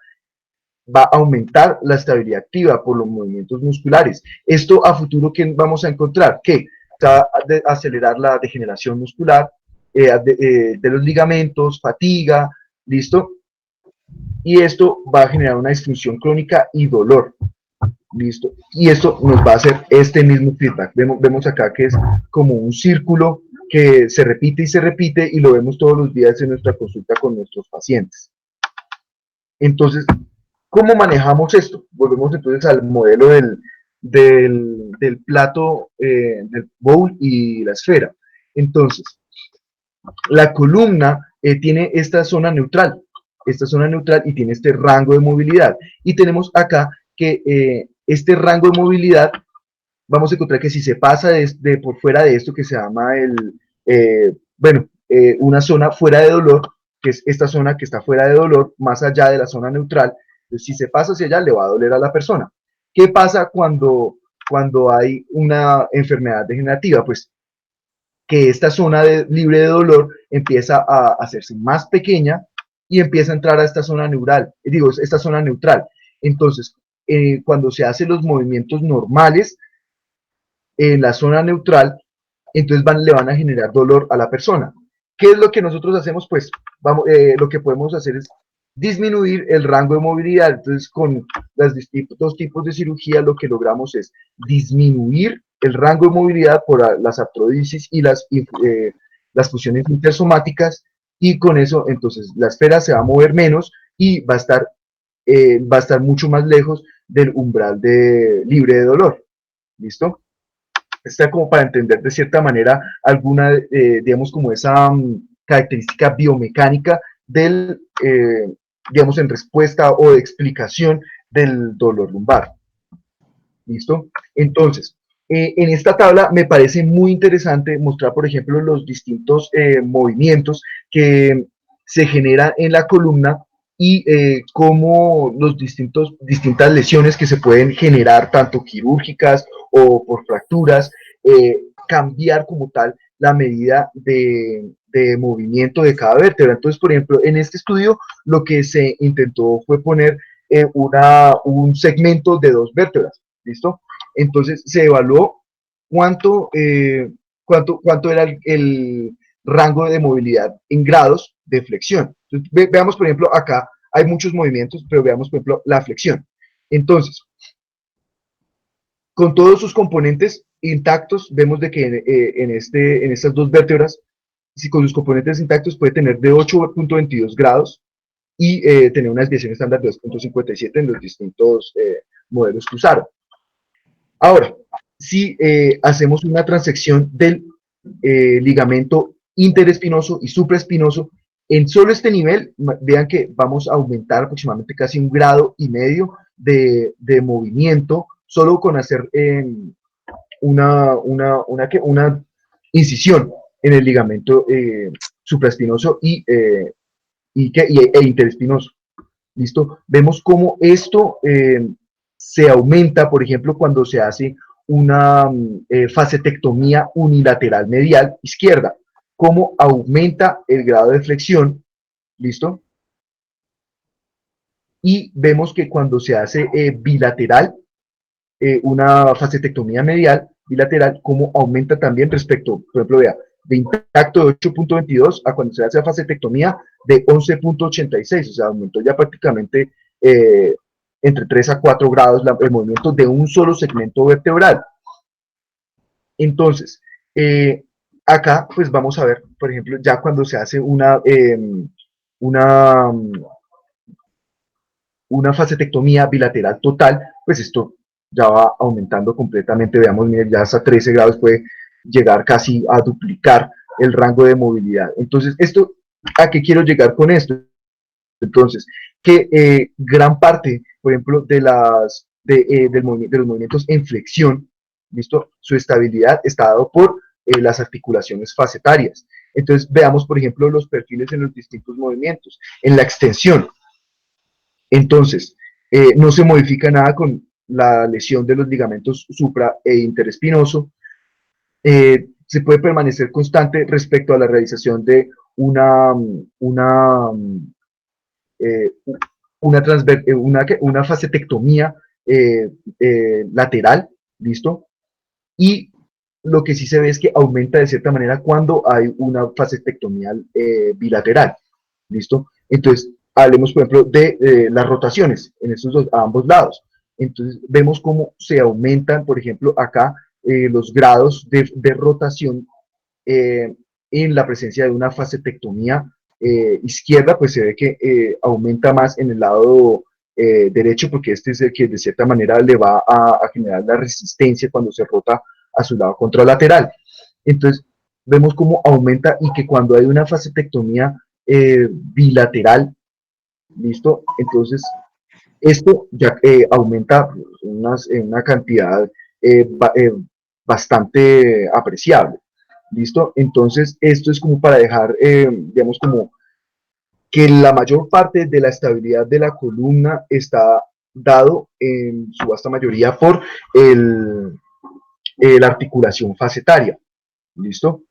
va a aumentar la estabilidad activa por los movimientos musculares. Esto a futuro, ¿qué vamos a encontrar? Que va a acelerar la degeneración muscular de los ligamentos, fatiga, ¿listo? Y esto va a generar una disfunción crónica y dolor, ¿listo? Y esto nos va a hacer este mismo feedback. Vemos acá que es como un círculo que se repite y lo vemos todos los días en nuestra consulta con nuestros pacientes. Entonces, ¿cómo manejamos esto? Volvemos entonces al modelo del plato, del bowl y la esfera. Entonces, la columna tiene esta zona neutral y tiene este rango de movilidad. Y tenemos acá que este rango de movilidad, vamos a encontrar que si se pasa por fuera de esto que se llama una zona fuera de dolor, que es esta zona que está fuera de dolor, más allá de la zona neutral, entonces si se pasa hacia allá le va a doler a la persona. ¿Qué pasa cuando hay una enfermedad degenerativa? Pues que esta zona libre de dolor empieza a hacerse más pequeña y empieza a entrar a esta zona esta zona neutral. Entonces, cuando se hacen los movimientos normales en la zona neutral, entonces le van a generar dolor a la persona. ¿Qué es lo que nosotros hacemos? Pues lo que podemos hacer es disminuir el rango de movilidad. Entonces, con los distintos tipos de cirugía, lo que logramos es disminuir el rango de movilidad por las artrosis y las fusiones intersomáticas, y con eso, entonces, la esfera se va a mover menos y va a estar mucho más lejos del umbral libre de dolor. ¿Listo? Está como para entender de cierta manera alguna, digamos, como esa característica biomecánica digamos, en respuesta o de explicación del dolor lumbar. ¿Listo? Entonces, en esta tabla me parece muy interesante mostrar, por ejemplo, los distintos movimientos que se generan en la columna y cómo distintas lesiones que se pueden generar, tanto quirúrgicas o por fracturas, cambiar como tal la medida de movimiento de cada vértebra. Entonces, por ejemplo, en este estudio lo que se intentó fue poner un segmento de 2 vértebras. ¿Listo? Entonces se evaluó cuánto era el rango de movilidad en grados de flexión. Entonces, veamos, por ejemplo, acá hay muchos movimientos, pero veamos, por ejemplo, la flexión. Entonces, con todos sus componentes intactos, vemos de que en estas 2 vértebras, si con sus componentes intactos, puede tener de 8.22 grados y tener una desviación estándar de 2.57 en los distintos modelos que usaron. Ahora, si hacemos una transección del ligamento interespinoso y supraespinoso, en solo este nivel, vean que vamos a aumentar aproximadamente casi 1,5 grados de movimiento, solo con hacer una incisión en el ligamento supraespinoso e interespinoso. ¿Listo? Vemos cómo esto se aumenta, por ejemplo, cuando se hace una facetectomía unilateral medial izquierda, cómo aumenta el grado de flexión, ¿listo? Y vemos que cuando se hace bilateral, una facetectomía medial bilateral, cómo aumenta también respecto, por ejemplo, vea, de intacto de 8.22 a cuando se hace la facetectomía de 11.86, o sea, aumentó ya prácticamente entre 3 a 4 grados el movimiento de un solo segmento vertebral. Entonces, acá pues vamos a ver, por ejemplo, ya cuando se hace una facetectomía bilateral total, pues esto ya va aumentando completamente, veamos, miren, ya hasta 13 grados puede llegar casi a duplicar el rango de movilidad. Entonces, ¿a qué quiero llegar con esto? Entonces, que gran parte, por ejemplo, de los movimientos en flexión, ¿listo? Su estabilidad está dado por las articulaciones facetarias. Entonces, veamos, por ejemplo, los perfiles en los distintos movimientos. En la extensión, entonces, no se modifica nada con la lesión de los ligamentos supra e interespinoso. Se puede permanecer constante respecto a la realización de una eh, una facetectomía lateral, ¿listo? Y lo que sí se ve es que aumenta de cierta manera cuando hay una facetectomía bilateral, ¿listo? Entonces, hablemos, por ejemplo, de las rotaciones en a ambos lados. Entonces, vemos cómo se aumentan, por ejemplo, acá los grados de rotación en la presencia de una facetectomía izquierda, pues se ve que aumenta más en el lado derecho, porque este es el que de cierta manera le va a generar la resistencia cuando se rota a su lado contralateral. Entonces, vemos cómo aumenta y que cuando hay una facetectomía bilateral, ¿listo? Entonces, esto ya aumenta una cantidad bastante apreciable. ¿Listo? Entonces, esto es como para dejar, digamos, como que la mayor parte de la estabilidad de la columna está dado en su vasta mayoría por la articulación facetaria. ¿Listo?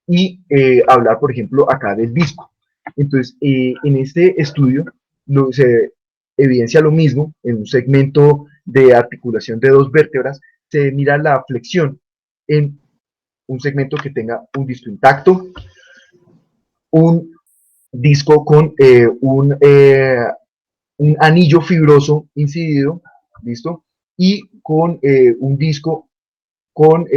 Y hablar, por ejemplo, acá del disco. Entonces, en este estudio se evidencia lo mismo en un segmento de articulación de dos vértebras, se mira la flexión en un segmento que tenga un disco intacto, un disco con un anillo fibroso incidido, ¿listo? Y con un disco con,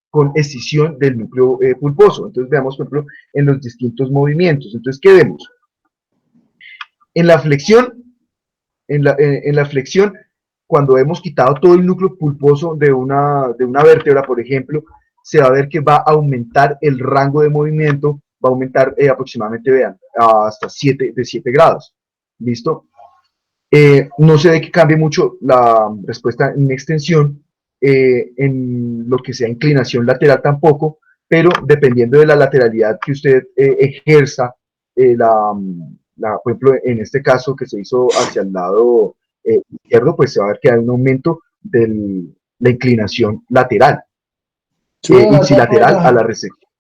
con escisión del núcleo pulposo. Entonces veamos, por ejemplo, en los distintos movimientos. Entonces, ¿qué vemos? En la flexión, en la flexión, cuando hemos quitado todo el núcleo pulposo de una vértebra, por ejemplo, se va a ver que va a aumentar el rango de movimiento, va a aumentar aproximadamente, vean, hasta 7 grados. ¿Listo? No se ve que cambie mucho la respuesta en extensión, en lo que sea inclinación lateral tampoco, pero dependiendo de la lateralidad que usted ejerza, por ejemplo, en este caso que se hizo hacia el lado izquierdo, pues se va a ver que hay un aumento de la inclinación lateral, ipsilateral a la resección.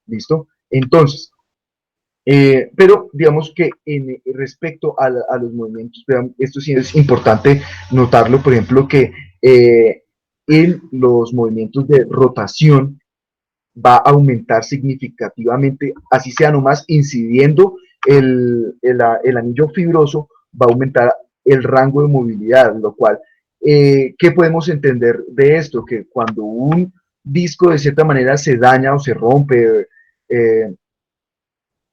¿Listo? Entonces, pero digamos que respecto a los movimientos, esto sí es importante notarlo, por ejemplo, que en los movimientos de rotación va a aumentar significativamente, así sea nomás incidiendo el anillo fibroso, va a aumentar el rango de movilidad, lo cual, ¿qué podemos entender de esto? Que cuando un disco de cierta manera se daña o se rompe,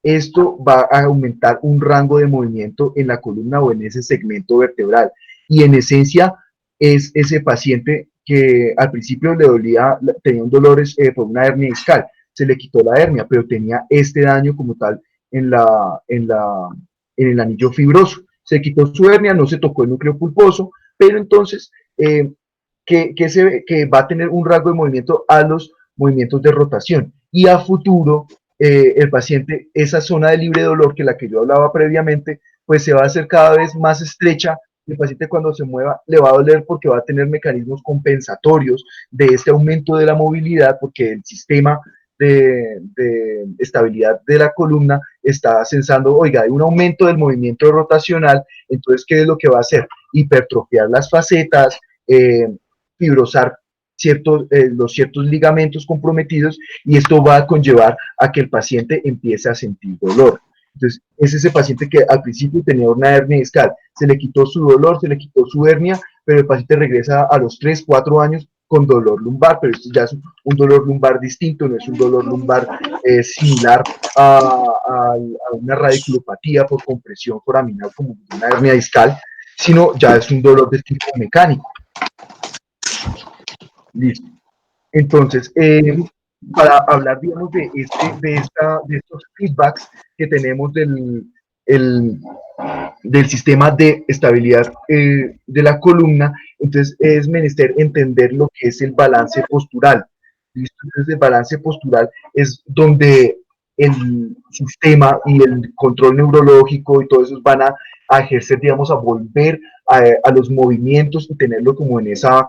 esto va a aumentar un rango de movimiento en la columna o en ese segmento vertebral. Y en esencia es ese paciente que al principio le dolía, tenía un dolor por una hernia discal, se le quitó la hernia, pero tenía este daño como tal en el anillo fibroso. Se quitó su hernia, no se tocó el núcleo pulposo, pero entonces, que va a tener un rango de movimiento a los movimientos de rotación. Y a futuro, el paciente, esa zona de libre dolor que la que yo hablaba previamente, pues se va a hacer cada vez más estrecha. El paciente cuando se mueva le va a doler porque va a tener mecanismos compensatorios de este aumento de la movilidad, porque el sistema de estabilidad de la columna está sensando, oiga, hay un aumento del movimiento rotacional, entonces, ¿qué es lo que va a hacer? Hipertrofiar las facetas, fibrosar los ciertos ligamentos comprometidos, y esto va a conllevar a que el paciente empiece a sentir dolor. Entonces, es ese paciente que al principio tenía una hernia discal, se le quitó su dolor, se le quitó su hernia, pero el paciente regresa a los 3, 4 años con dolor lumbar, pero esto ya es un dolor lumbar distinto, no es un dolor lumbar similar a una radiculopatía por compresión foraminal como una hernia discal, sino ya es un dolor de tipo mecánico. Listo. Entonces, para hablar, digamos, de estos feedbacks que tenemos el, del sistema de estabilidad de la columna. Entonces es menester entender lo que es el balance postural. ¿Listo? Entonces el balance postural es donde el sistema y el control neurológico y todo eso van a ejercer, digamos, a volver a los movimientos y tenerlo como en esa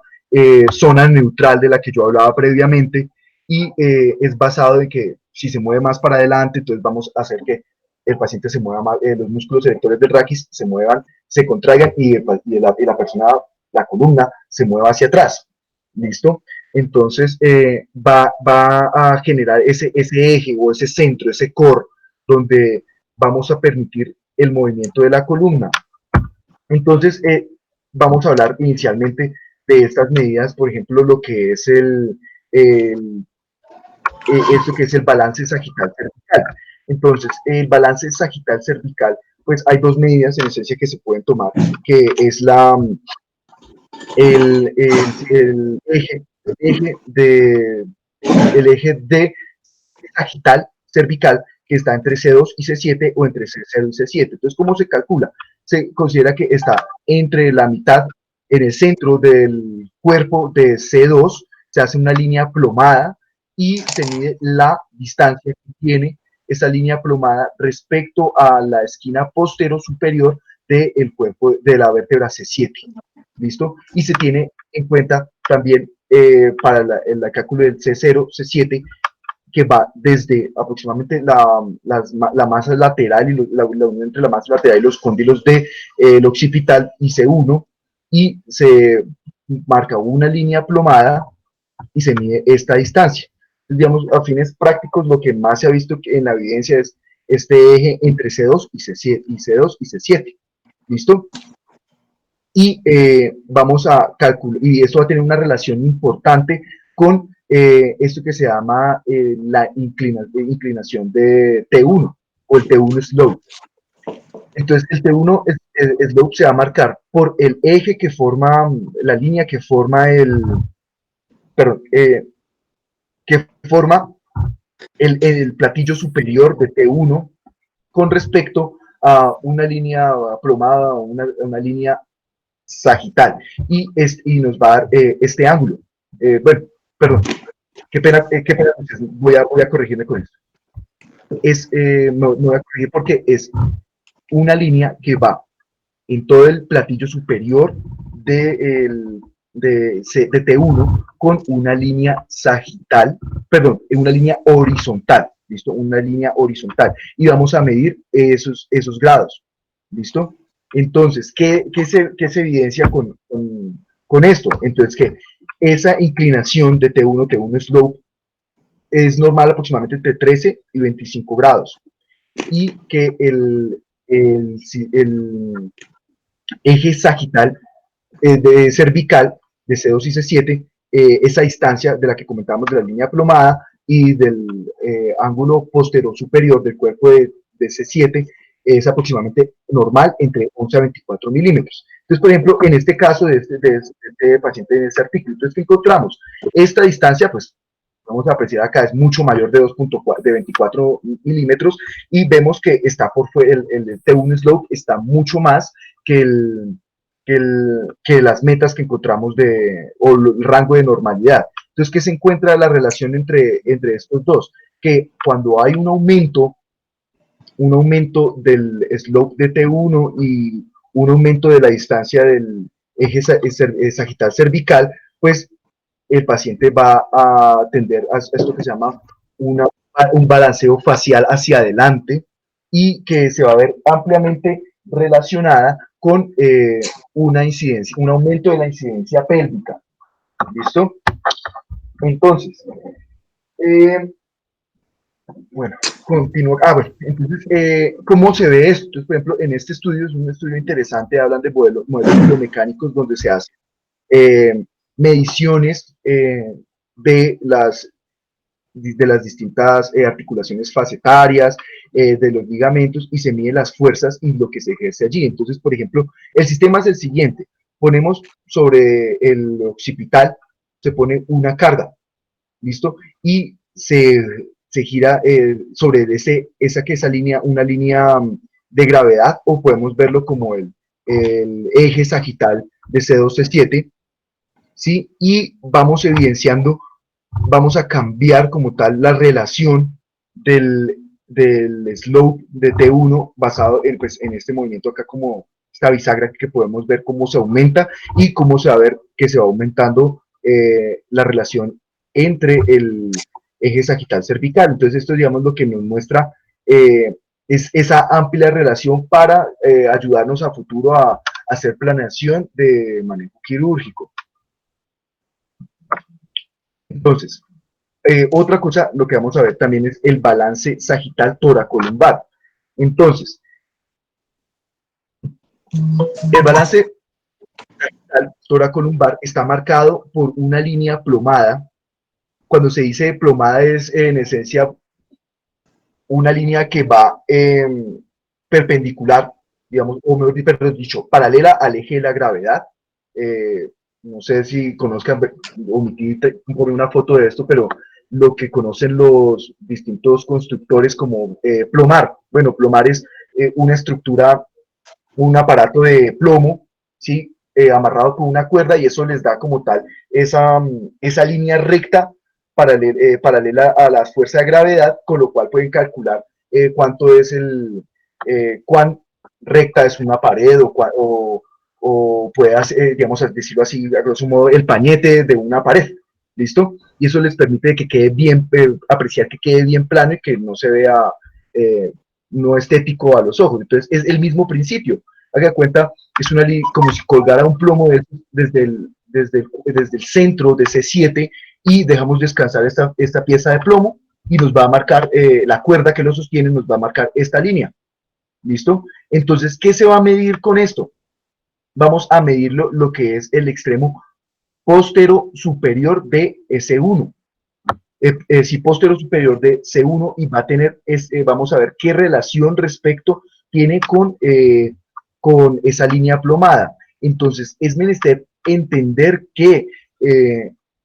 zona neutral de la que yo hablaba previamente, y es basado en que si se mueve más para adelante, entonces vamos a hacer que el paciente se mueva más, los músculos erectores del raquis se muevan, se contraigan y la persona, la columna, se mueva hacia atrás. ¿Listo? Entonces va a generar ese eje o ese centro, ese core, donde vamos a permitir el movimiento de la columna. Entonces, vamos a hablar inicialmente de estas medidas, por ejemplo, lo que es esto que es el balance sagital cervical. Entonces, el balance sagital cervical, pues hay dos medidas en esencia que se pueden tomar, que es el eje de sagital cervical, que está entre C2 y C7 o entre C0 y C7. Entonces, ¿cómo se calcula? Se considera que está entre la mitad, en el centro del cuerpo de C2, se hace una línea plomada y se mide la distancia que tiene esa línea plomada respecto a la esquina postero superior del cuerpo de la vértebra C7. ¿Listo? Y se tiene en cuenta también para el cálculo del C0, C7, que va desde aproximadamente la masa lateral y la unión entre la masa lateral y los cóndilos del occipital y C1, y se marca una línea plomada y se mide esta distancia. Entonces, digamos, a fines prácticos, lo que más se ha visto en la evidencia es este eje entre C2 y C7, y C2 y C7. ¿Listo? Y vamos a calcular, y esto va a tener una relación importante con esto que se llama la inclinación de T1 o el T1 slope. Entonces, el T1 slope se va a marcar por el eje que forma, la línea que forma perdón, que forma el platillo superior de T1 con respecto a una línea plomada o una línea sagital, y nos va a dar este ángulo. Bueno, perdón, qué pena, voy a corregirme con esto. No voy a corregir porque es una línea que va en todo el platillo superior de T1 con una línea sagital, perdón, una línea horizontal, ¿listo? Una línea horizontal. Y vamos a medir esos grados, ¿listo? Entonces, ¿qué se evidencia con esto? Entonces, que esa inclinación de T1 slope es normal aproximadamente entre 13 y 25 grados. Y que el eje sagital de cervical de C2 y C7, esa distancia de la que comentábamos de la línea plomada y del ángulo posterior superior del cuerpo de C7, es aproximadamente normal entre 11 a 24 milímetros. Entonces, por ejemplo, en este caso de este paciente en este artículo, entonces, ¿qué encontramos? Esta distancia, pues, vamos a apreciar acá, es mucho mayor de 24 milímetros, y vemos que está por fuera, el T1 slope está mucho más que las metas que encontramos o el rango de normalidad. Entonces, ¿qué se encuentra la relación entre estos dos? Que cuando hay un aumento del slope de T1 y un aumento de la distancia del eje sagital cervical, pues el paciente va a tender a esto que se llama un balanceo facial hacia adelante, y que se va a ver ampliamente relacionada con una incidencia, un aumento de la incidencia pélvica. ¿Listo? Entonces, bueno, continúo. Bueno, entonces, ¿cómo se ve esto? Entonces, por ejemplo, en este estudio, es un estudio interesante, hablan de modelos biomecánicos donde se hacen mediciones de las distintas articulaciones facetarias, de los ligamentos, y se miden las fuerzas y lo que se ejerce allí. Entonces, por ejemplo, el sistema es el siguiente: ponemos sobre el occipital, se pone una carga, ¿listo? Y se, se gira sobre esa línea, una línea de gravedad, o podemos verlo como el eje sagital de C2-C7, ¿sí? Y vamos evidenciando, vamos a cambiar como tal la relación del slope de T1 basado pues, en este movimiento acá, como esta bisagra, que podemos ver cómo se aumenta y cómo se va a ver que se va aumentando la relación entre el eje sagital cervical. Entonces esto, digamos, lo que nos muestra es esa amplia relación para ayudarnos a futuro a hacer planeación de manejo quirúrgico. Entonces, otra cosa, lo que vamos a ver también es el balance sagital toracolumbar. Entonces, el balance sagital toracolumbar está marcado por una línea plomada. Cuando se dice plomada es en esencia una línea que va perpendicular, digamos, o mejor dicho, paralela al eje de la gravedad. No sé si conozcan, omití por una foto de esto, pero lo que conocen los distintos constructores como plomar. Bueno, plomar es una estructura, un aparato de plomo, ¿sí? Amarrado con una cuerda, y eso les da como tal esa línea recta paralela a las fuerzas de gravedad, con lo cual pueden calcular cuánto es cuán recta es una pared, o puede hacer, digamos, decirlo así, a grosso modo, el pañete de una pared. ¿Listo? Y eso les permite que quede bien, apreciar que quede bien plano y que no se vea no estético a los ojos. Entonces es el mismo principio. Haga cuenta, es como si colgara un plomo desde el centro de C7, y dejamos descansar esta pieza de plomo, y nos va a marcar la cuerda que lo sostiene, nos va a marcar esta línea. ¿Listo? Entonces, ¿qué se va a medir con esto? Vamos a medir lo que es el extremo postero superior de S1. Si postero superior de C1, y va a tener, vamos a ver qué relación respecto tiene con esa línea plomada. Entonces, es menester entender que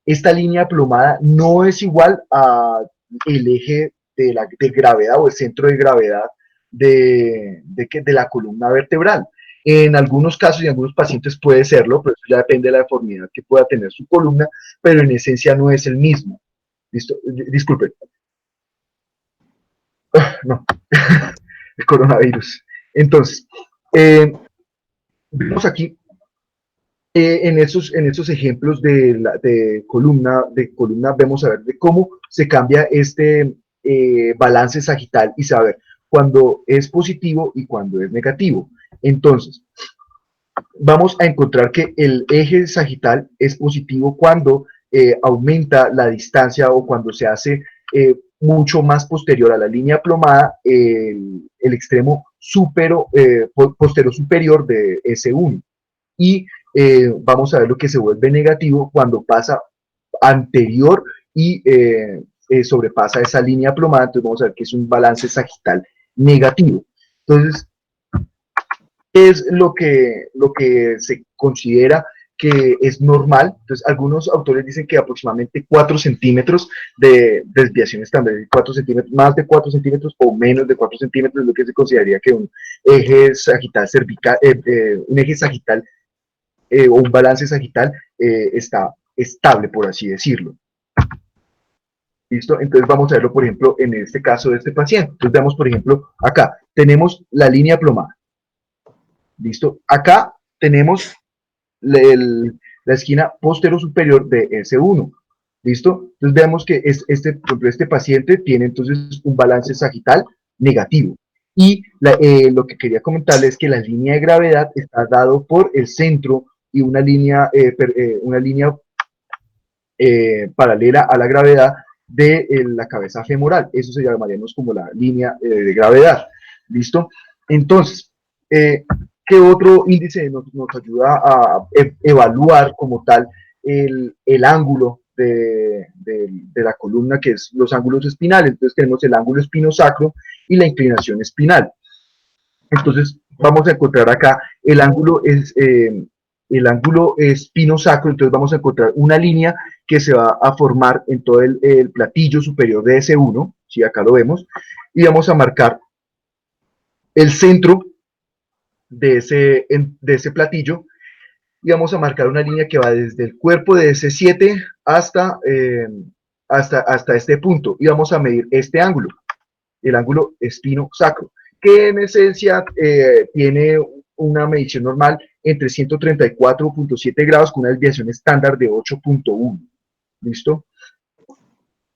esta línea plomada no es igual a el eje de gravedad, o el centro de gravedad de la columna vertebral. En algunos casos y en algunos pacientes puede serlo, pero eso ya depende de la deformidad que pueda tener su columna, pero en esencia no es el mismo. ¿Listo? Disculpen. No, el coronavirus. Entonces, vemos aquí en esos ejemplos de columna, vemos a ver de cómo se cambia este balance sagital, y saber cuando es positivo y cuando es negativo. Entonces, vamos a encontrar que el eje sagital es positivo cuando aumenta la distancia, o cuando se hace mucho más posterior a la línea plomada el extremo postero superior de S1. Y vamos a ver lo que se vuelve negativo cuando pasa anterior y sobrepasa esa línea plomada. Entonces vamos a ver que es un balance sagital negativo. Entonces, es lo que se considera que es normal. Entonces, algunos autores dicen que aproximadamente 4 centímetros de desviación estándar, 4 centímetros, más de 4 centímetros o menos de 4 centímetros, es lo que se consideraría que un eje sagital cervical, un eje sagital o un balance sagital está estable, por así decirlo. ¿Listo? Entonces vamos a verlo, por ejemplo, en este caso de este paciente. Entonces veamos, por ejemplo, acá tenemos la línea plomada. ¿Listo? Acá tenemos la esquina postero superior de S1. ¿Listo? Entonces veamos que este paciente tiene entonces un balance sagital negativo. Y lo que quería comentarles es que la línea de gravedad está dado por el centro y una línea paralela a la gravedad de la cabeza femoral. Eso se llamaríamos como la línea de gravedad. ¿Listo? Entonces, ¿qué otro índice nos ayuda a evaluar como tal el ángulo de la columna, que es los ángulos espinales? Entonces tenemos el ángulo espinosacro y la inclinación espinal. Entonces vamos a encontrar acá el ángulo el ángulo espino-sacro, entonces vamos a encontrar una línea que se va a formar en todo el platillo superior de S1, si acá lo vemos, y vamos a marcar el centro de ese platillo, y vamos a marcar una línea que va desde el cuerpo de S7 hasta este punto, y vamos a medir este ángulo, el ángulo espino-sacro, que en esencia tiene una medición normal entre 134.7 grados con una desviación estándar de 8.1. ¿Listo?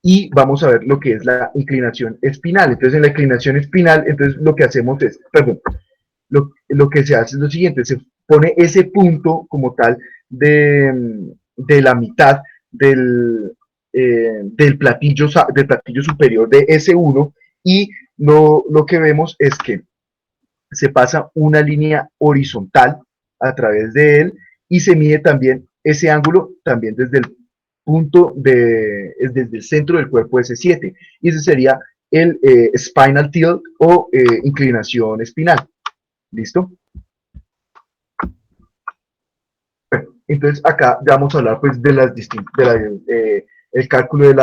Y vamos a ver lo que es la inclinación espinal. Entonces, en la inclinación espinal, entonces lo que hacemos es, perdón, lo que se hace es lo siguiente, se pone ese punto como tal de la mitad del platillo superior de S1 y lo que vemos es que se pasa una línea horizontal a través de él y se mide también ese ángulo también desde el desde el centro del cuerpo S7 y ese sería el spinal tilt o inclinación espinal. ¿Listo? Bueno, entonces acá ya vamos a hablar pues de las el cálculo de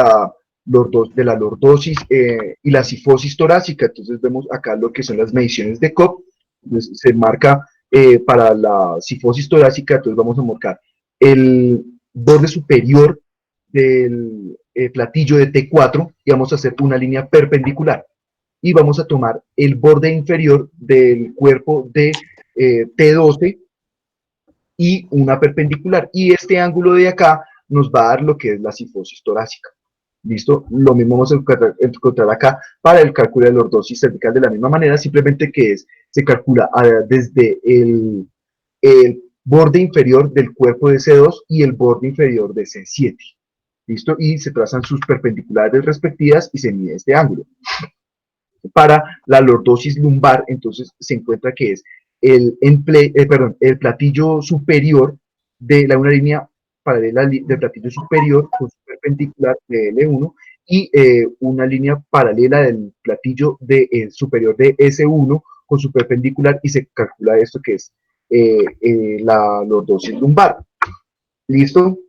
la lordosis y la sifosis torácica. Entonces vemos acá lo que son las mediciones de Cobb. Entonces, se marca para la sifosis torácica, entonces vamos a marcar el borde superior del platillo de T4 y vamos a hacer una línea perpendicular. Y vamos a tomar el borde inferior del cuerpo de T12 y una perpendicular. Y este ángulo de acá nos va a dar lo que es la sifosis torácica. ¿Listo? Lo mismo vamos a encontrar acá para el cálculo de la lordosis cervical de la misma manera, simplemente que se calcula desde el borde inferior del cuerpo de C2 y el borde inferior de C7. ¿Listo? Y se trazan sus perpendiculares respectivas y se mide este ángulo. Para la lordosis lumbar, entonces se encuentra que es el platillo superior de una línea paralela del platillo superior con su perpendicular de L1 y una línea paralela del platillo superior de S1 con su perpendicular y se calcula esto que es la lordosis lumbar. ¿Listo?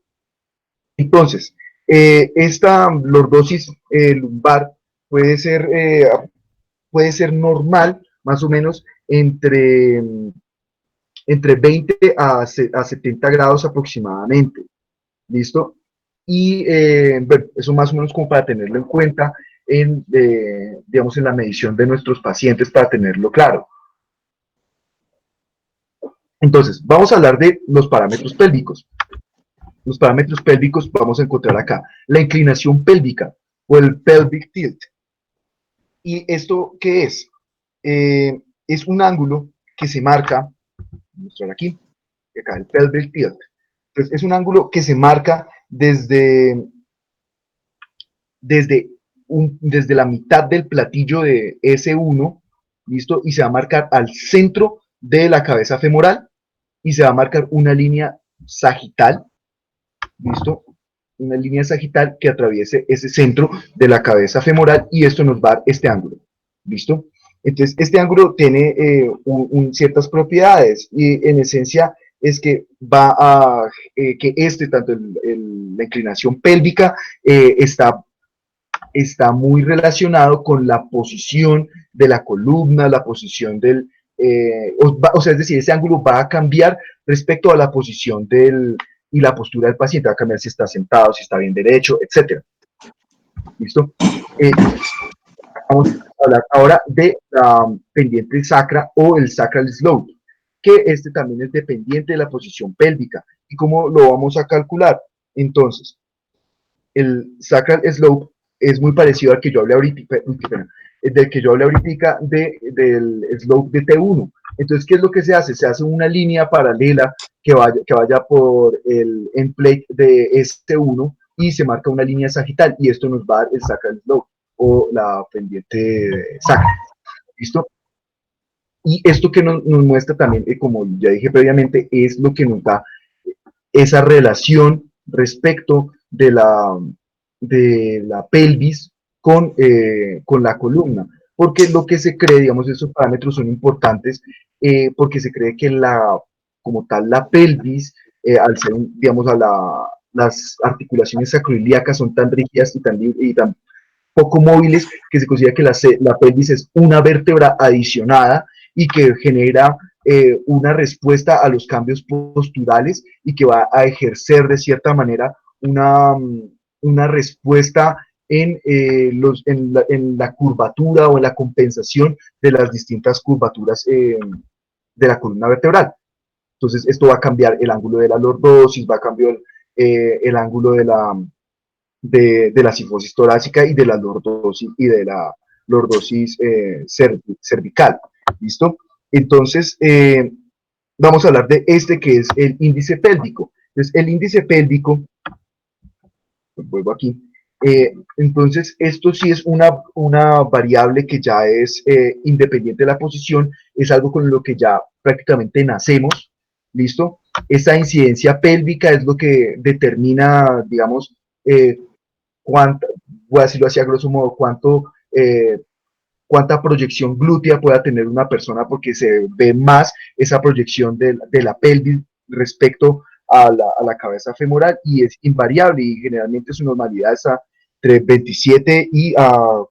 Entonces, esta lordosis lumbar puede ser normal, más o menos entre 20 a 70 grados aproximadamente. ¿Listo? Y bueno, eso más o menos como para tenerlo en cuenta digamos, en la medición de nuestros pacientes para tenerlo claro. Entonces, vamos a hablar de los parámetros pélvicos. Los parámetros pélvicos vamos a encontrar acá. La inclinación pélvica o el pelvic tilt. ¿Y esto qué es? Es un ángulo que se marca, voy a mostrar aquí, acá el pelvic tilt. Entonces, es un ángulo que se marca desde la mitad del platillo de S1, ¿listo? Y se va a marcar al centro de la cabeza femoral y se va a marcar una línea sagital, ¿listo? Una línea sagital que atraviese ese centro de la cabeza femoral y esto nos va a dar este ángulo, ¿listo? Entonces, este ángulo tiene ciertas propiedades y en esencia es que va a, que tanto la inclinación pélvica está muy relacionado con la posición de la columna, la posición o sea, es decir, ese ángulo va a cambiar respecto a la posición y la postura del paciente, va a cambiar si está sentado, si está bien derecho, etc. ¿Listo? Vamos a hablar ahora de la pendiente sacra o el sacral slope, que este también es dependiente de la posición pélvica. ¿Y cómo lo vamos a calcular? Entonces, el sacral slope es muy parecido al que yo hablé ahorita, del que yo hablé ahorita del slope de T1. Entonces, ¿qué es lo que se hace? Se hace una línea paralela que vaya por el end plate de S1 y se marca una línea sagital y esto nos va a dar el sacral slope o la pendiente sacra. ¿Listo? Y esto que nos muestra también, como ya dije previamente, es lo que nos da esa relación respecto de la pelvis con la columna. Porque lo que se cree, digamos, esos parámetros son importantes porque se cree que la como tal la pelvis, al ser, digamos, las articulaciones sacroiliacas son tan rígidas y tan poco móviles que se considera que la pelvis es una vértebra adicionada y que genera una respuesta a los cambios posturales y que va a ejercer de cierta manera una respuesta en la curvatura o en la compensación de las distintas curvaturas de la columna vertebral. Entonces, esto va a cambiar el ángulo de la lordosis, va a cambiar el ángulo de la sifosis torácica y de la lordosis cervical. ¿Listo? Entonces, vamos a hablar de este que es el índice pélvico. Entonces, el índice pélvico, vuelvo aquí, entonces esto sí es una variable que ya es independiente de la posición, es algo con lo que ya prácticamente nacemos, ¿listo? Esa incidencia pélvica es lo que determina, digamos, voy a decirlo así a grosso modo, cuánta proyección glútea pueda tener una persona, porque se ve más esa proyección de la pelvis respecto a la cabeza femoral, y es invariable y generalmente su normalidad está entre 27 y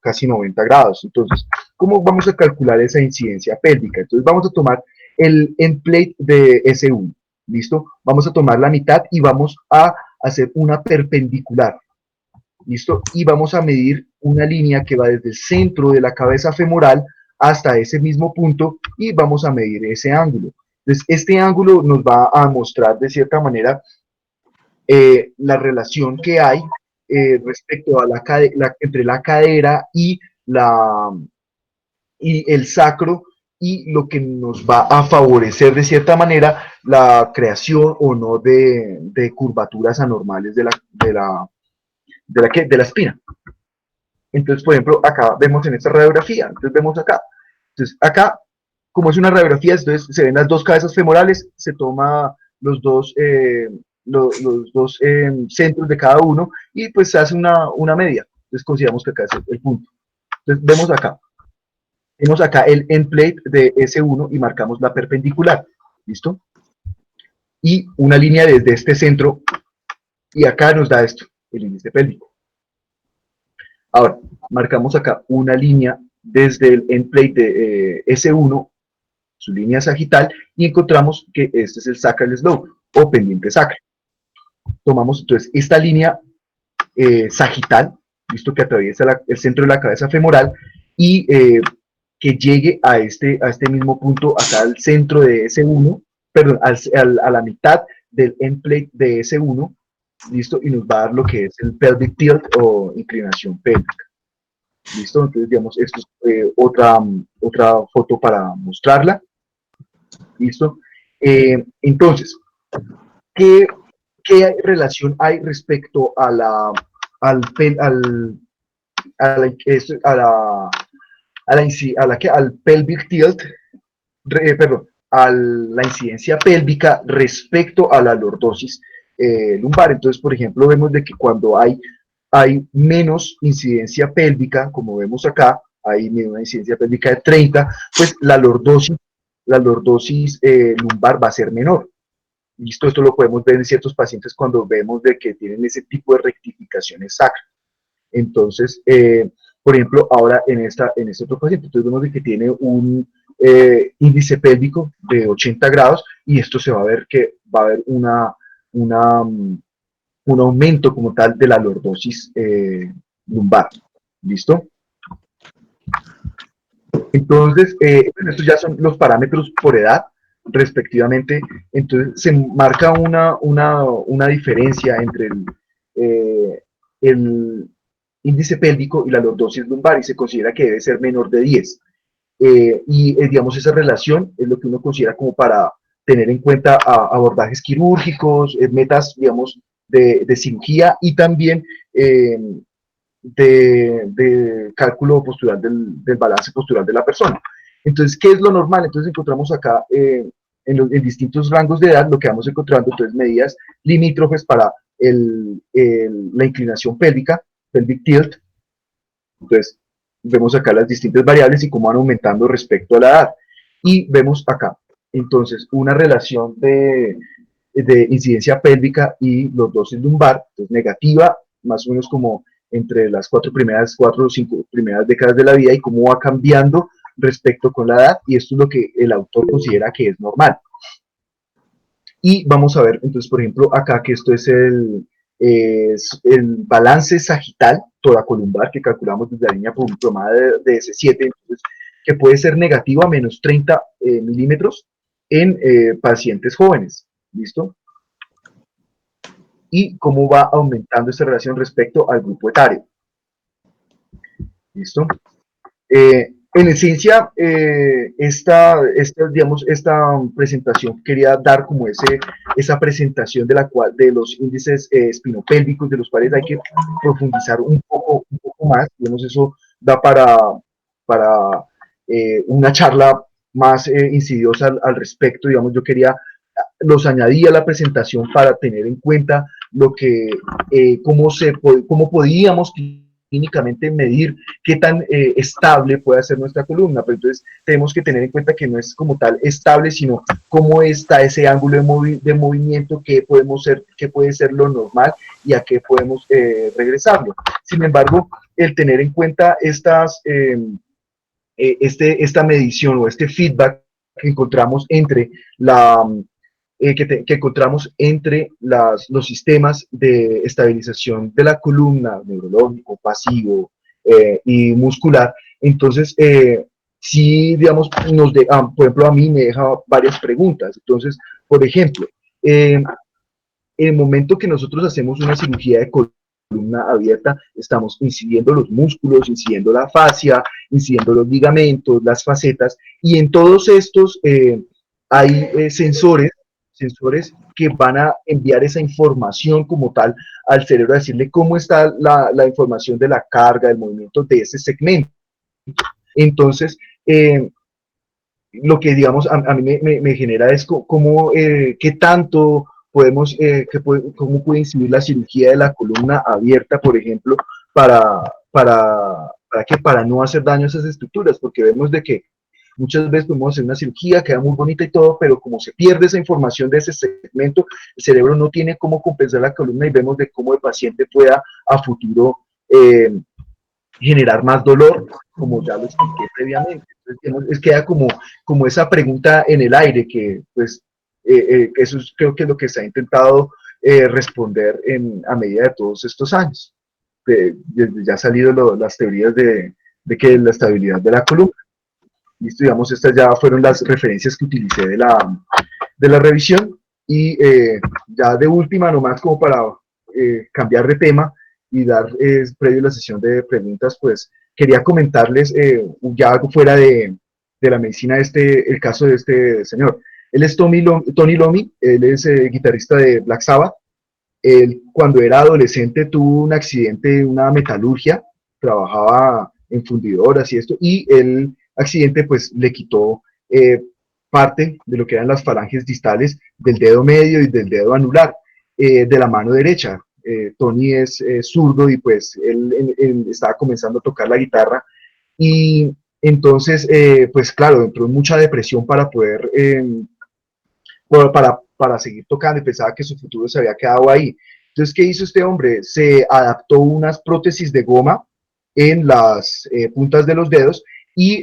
casi 90 grados. Entonces, ¿cómo vamos a calcular esa incidencia pélvica? Entonces vamos a tomar el end plate de S1, ¿listo? Vamos a tomar la mitad y vamos a hacer una perpendicular, ¿listo? Y vamos a medir una línea que va desde el centro de la cabeza femoral hasta ese mismo punto y vamos a medir ese ángulo. Entonces, este ángulo nos va a mostrar de cierta manera la relación que hay respecto a entre la cadera y el sacro, y lo que nos va a favorecer de cierta manera la creación o no de curvaturas anormales de la espina. Entonces, por ejemplo, acá vemos en esta radiografía, entonces vemos acá. Entonces, acá, como es una radiografía, entonces se ven las dos cabezas femorales, se toma los dos centros de cada uno y pues se hace una media. Entonces consideramos que acá es el punto. Entonces vemos acá el end plate de S1 y marcamos la perpendicular, ¿listo? Y una línea desde este centro, y acá nos da esto, el índice pélvico. Ahora, marcamos acá una línea desde el end plate de S1, su línea sagital, y encontramos que este es el sacral slope, o pendiente sacral. Tomamos entonces esta línea sagital, visto que atraviesa el centro de la cabeza femoral, y que llegue a este mismo punto, acá al centro de S1, perdón, a la mitad del end plate de S1, ¿listo? Y nos va a dar lo que es el pelvic tilt o inclinación pélvica. ¿Listo? Entonces, digamos, esto es otra foto para mostrarla. ¿Listo? Entonces, ¿qué relación hay respecto a al pelvic tilt, perdón, a la incidencia pélvica respecto a la lordosis lumbar? Entonces, por ejemplo, vemos de que cuando hay menos incidencia pélvica, como vemos acá, hay una incidencia pélvica de 30, pues la lordosis lumbar va a ser menor. Listo, esto lo podemos ver en ciertos pacientes cuando vemos de que tienen ese tipo de rectificaciones sacras. Entonces, por ejemplo, ahora en este otro paciente, entonces vemos de que tiene un índice pélvico de 80 grados, y esto se va a ver que va a haber un aumento como tal de la lordosis lumbar. ¿Listo? Entonces, estos ya son los parámetros por edad, respectivamente. Entonces, se marca una diferencia entre el índice pélvico y la lordosis lumbar, y se considera que debe ser menor de 10. Digamos, esa relación es lo que uno considera como para tener en cuenta abordajes quirúrgicos, metas, digamos, de cirugía, y también de cálculo postural del balance postural de la persona. Entonces, ¿qué es lo normal? Entonces encontramos acá en distintos rangos de edad lo que vamos encontrando, entonces medidas limítrofes para la inclinación pélvica, pelvic tilt. Entonces, vemos acá las distintas variables y cómo van aumentando respecto a la edad. Y vemos acá entonces una relación de incidencia pélvica y lordosis lumbar, pues negativa, más o menos como entre las 4 o 5 primeras décadas de la vida y cómo va cambiando respecto con la edad, y esto es lo que el autor considera que es normal. Y vamos a ver, entonces, por ejemplo, acá que esto es el balance sagital toracolumbar que calculamos desde la línea plomada de S7, entonces, que puede ser negativo a menos 30 milímetros en pacientes jóvenes. ¿Listo? Y cómo va aumentando esta relación respecto al grupo etario. ¿Listo? En esencia, digamos, esta presentación quería dar como esa presentación de los índices espinopélvicos, de los cuales hay que profundizar un poco más. Digamos, eso da para una charla más insidiosa al respecto. Digamos, yo los añadí a la presentación para tener en cuenta cómo podíamos clínicamente medir qué tan estable puede ser nuestra columna, pero entonces tenemos que tener en cuenta que no es como tal estable, sino cómo está ese ángulo de movimiento, qué puede ser lo normal y a qué podemos regresarlo. Sin embargo, el tener en cuenta esta medición o este feedback que encontramos entre que encontramos entre los sistemas de estabilización de la columna, neurológico, pasivo y muscular. Entonces, sí, digamos, por ejemplo, a mí me deja varias preguntas. Entonces, por ejemplo, en el momento que nosotros hacemos una cirugía de columna abierta, estamos incidiendo los músculos, incidiendo la fascia, incidiendo los ligamentos, las facetas, y en todos estos hay sensores que van a enviar esa información como tal al cerebro, a decirle cómo está la información de la carga, del movimiento de ese segmento. Entonces, lo que digamos a mí me genera es qué tanto cómo puede incidir la cirugía de la columna abierta, por ejemplo, para no hacer daño a esas estructuras, porque vemos de que muchas veces podemos hacer una cirugía, queda muy bonita y todo, pero como se pierde esa información de ese segmento, el cerebro no tiene cómo compensar la columna y vemos de cómo el paciente pueda a futuro generar más dolor, como ya lo expliqué previamente. Entonces, queda como esa pregunta en el aire, que pues eso creo que es lo que se ha intentado responder a medida de todos estos años. Ya han salido las teorías de que la estabilidad de la columna. Listo, digamos, estas ya fueron las referencias que utilicé de la revisión. Y ya de última, nomás como para cambiar de tema y dar, previo a la sesión de preguntas, pues quería comentarles ya algo fuera de la medicina, el caso de este señor. Él es Tony Iommi, él es guitarrista de Black Sabbath. Él, cuando era adolescente, tuvo un accidente, una metalurgia, trabajaba en fundidoras y esto, y el accidente pues le quitó parte de lo que eran las falanges distales del dedo medio y del dedo anular de la mano derecha. Tony es zurdo y pues él estaba comenzando a tocar la guitarra, y entonces pues claro, entró en mucha depresión para seguir tocando, y pensaba que su futuro se había quedado ahí. Entonces, ¿qué hizo este hombre? Se adaptó unas prótesis de goma en las puntas de los dedos, y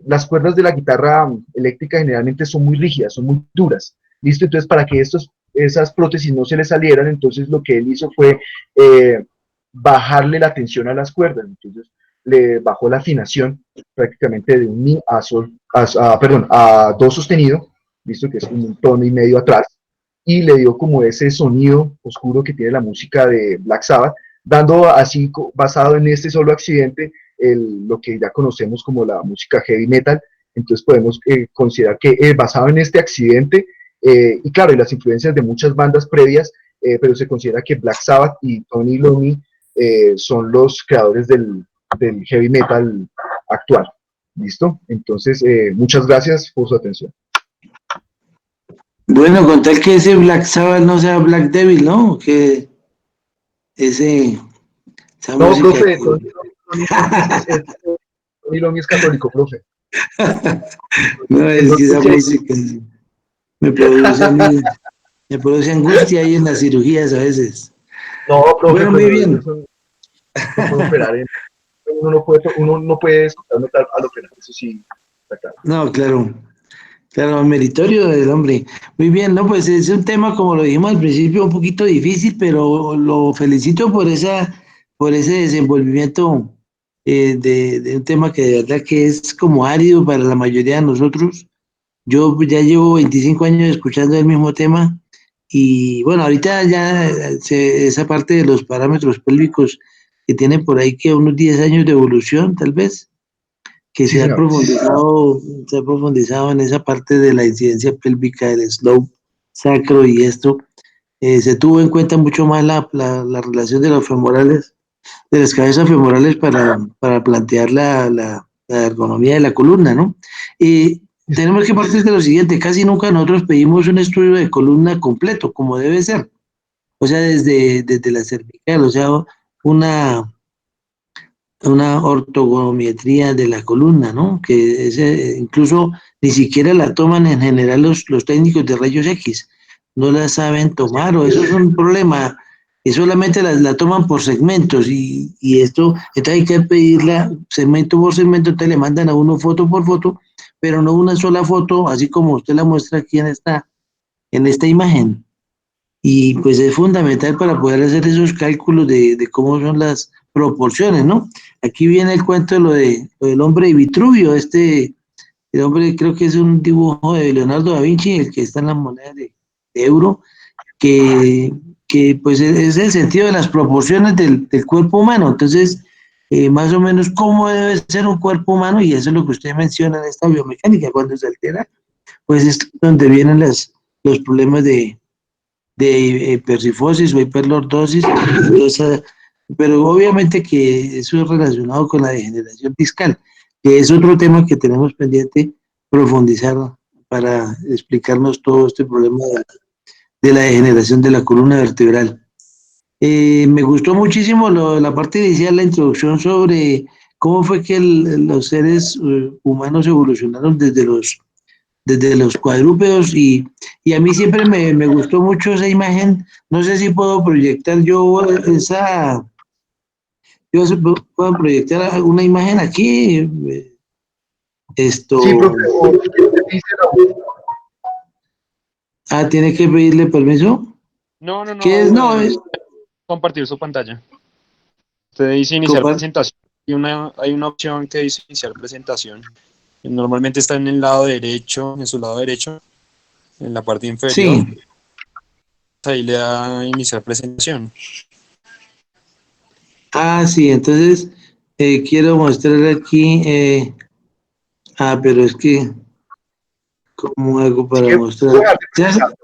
las cuerdas de la guitarra eléctrica generalmente son muy rígidas, son muy duras. ¿Listo? Entonces, para que esas prótesis no se le salieran, entonces lo que él hizo fue bajarle la tensión a las cuerdas. Entonces, le bajó la afinación prácticamente de un mi a sol, a do sostenido, visto que es un tono y medio atrás, y le dio como ese sonido oscuro que tiene la música de Black Sabbath, dando así, basado en este solo accidente, lo que ya conocemos como la música heavy metal. Entonces podemos considerar que basado en este accidente, y claro, y las influencias de muchas bandas previas, pero se considera que Black Sabbath y Tony Iommi son los creadores del heavy metal actual. ¿Listo? Entonces, muchas gracias por su atención. Bueno, con tal que ese Black Sabbath no sea Black Devil, ¿no? Que esa No, música. profe, Tony Iommi es católico, profe. No, es que esa música. Me produce, a mí- me produce angustia ahí en las cirugías a veces. No, profe, Bueno, muy pero bien. eso no puede operar. Uno no puede escuchar metal al operar, eso sí, está claro. No, claro. Claro, meritorio del hombre. Muy bien, ¿no? Pues es un tema, como lo dijimos al principio, un poquito difícil, pero lo felicito por ese desenvolvimiento de un tema que de verdad que es como árido para la mayoría de nosotros. Yo ya llevo 25 años escuchando el mismo tema y bueno, ahorita ya esa parte de los parámetros pélvicos que tienen por ahí que unos 10 años de evolución, tal vez que Sí, señor. se ha profundizado en esa parte de la incidencia pélvica, del slope sacro y esto. Se tuvo en cuenta mucho más la relación de los femorales, de las cabezas femorales para plantear la ergonomía de la columna, ¿no? Y tenemos que partir de lo siguiente, casi nunca nosotros pedimos un estudio de columna completo, como debe ser, o sea, desde la cervical, o sea, una, una ortogonometría de la columna, ¿no? Que incluso ni siquiera la toman en general los técnicos de rayos X, no la saben tomar o eso es un problema, que solamente la toman por segmentos y esto, entonces hay que pedirla segmento por segmento, entonces le mandan a uno foto por foto, pero no una sola foto, así como usted la muestra aquí en esta imagen. Y pues es fundamental para poder hacer esos cálculos de cómo son las proporciones, ¿no? Aquí viene el cuento de lo del hombre de Vitruvio, el hombre creo que es un dibujo de Leonardo da Vinci, el que está en la moneda de euro, que, que pues es el sentido de las proporciones del cuerpo humano. Entonces, más o menos cómo debe ser un cuerpo humano, y eso es lo que usted menciona en esta biomecánica, cuando se altera, pues es donde vienen los problemas de persifosis o hiperlordosis, pero obviamente que eso es relacionado con la degeneración discal, que es otro tema que tenemos pendiente profundizar para explicarnos todo este problema de la degeneración de la columna vertebral. Me gustó muchísimo la parte inicial, la introducción sobre cómo fue que los seres humanos evolucionaron desde los cuadrúpedos y a mí siempre me gustó mucho esa imagen. No sé si puedo proyectar yo puedo proyectar una imagen aquí. Sí, Esto, profe, o usted dice tiene que pedirle permiso. No, no, ¿Qué no, es? No, es compartir su pantalla. Usted dice iniciar compar- presentación. Hay una opción que dice iniciar presentación. Normalmente está en el lado derecho, en su lado derecho, en la parte inferior. sí. Ahí le da iniciar presentación. Sí, entonces quiero mostrar aquí. Pero es que, ¿cómo hago es para que voy mostrar? a dejar de ¿Ya? presentar.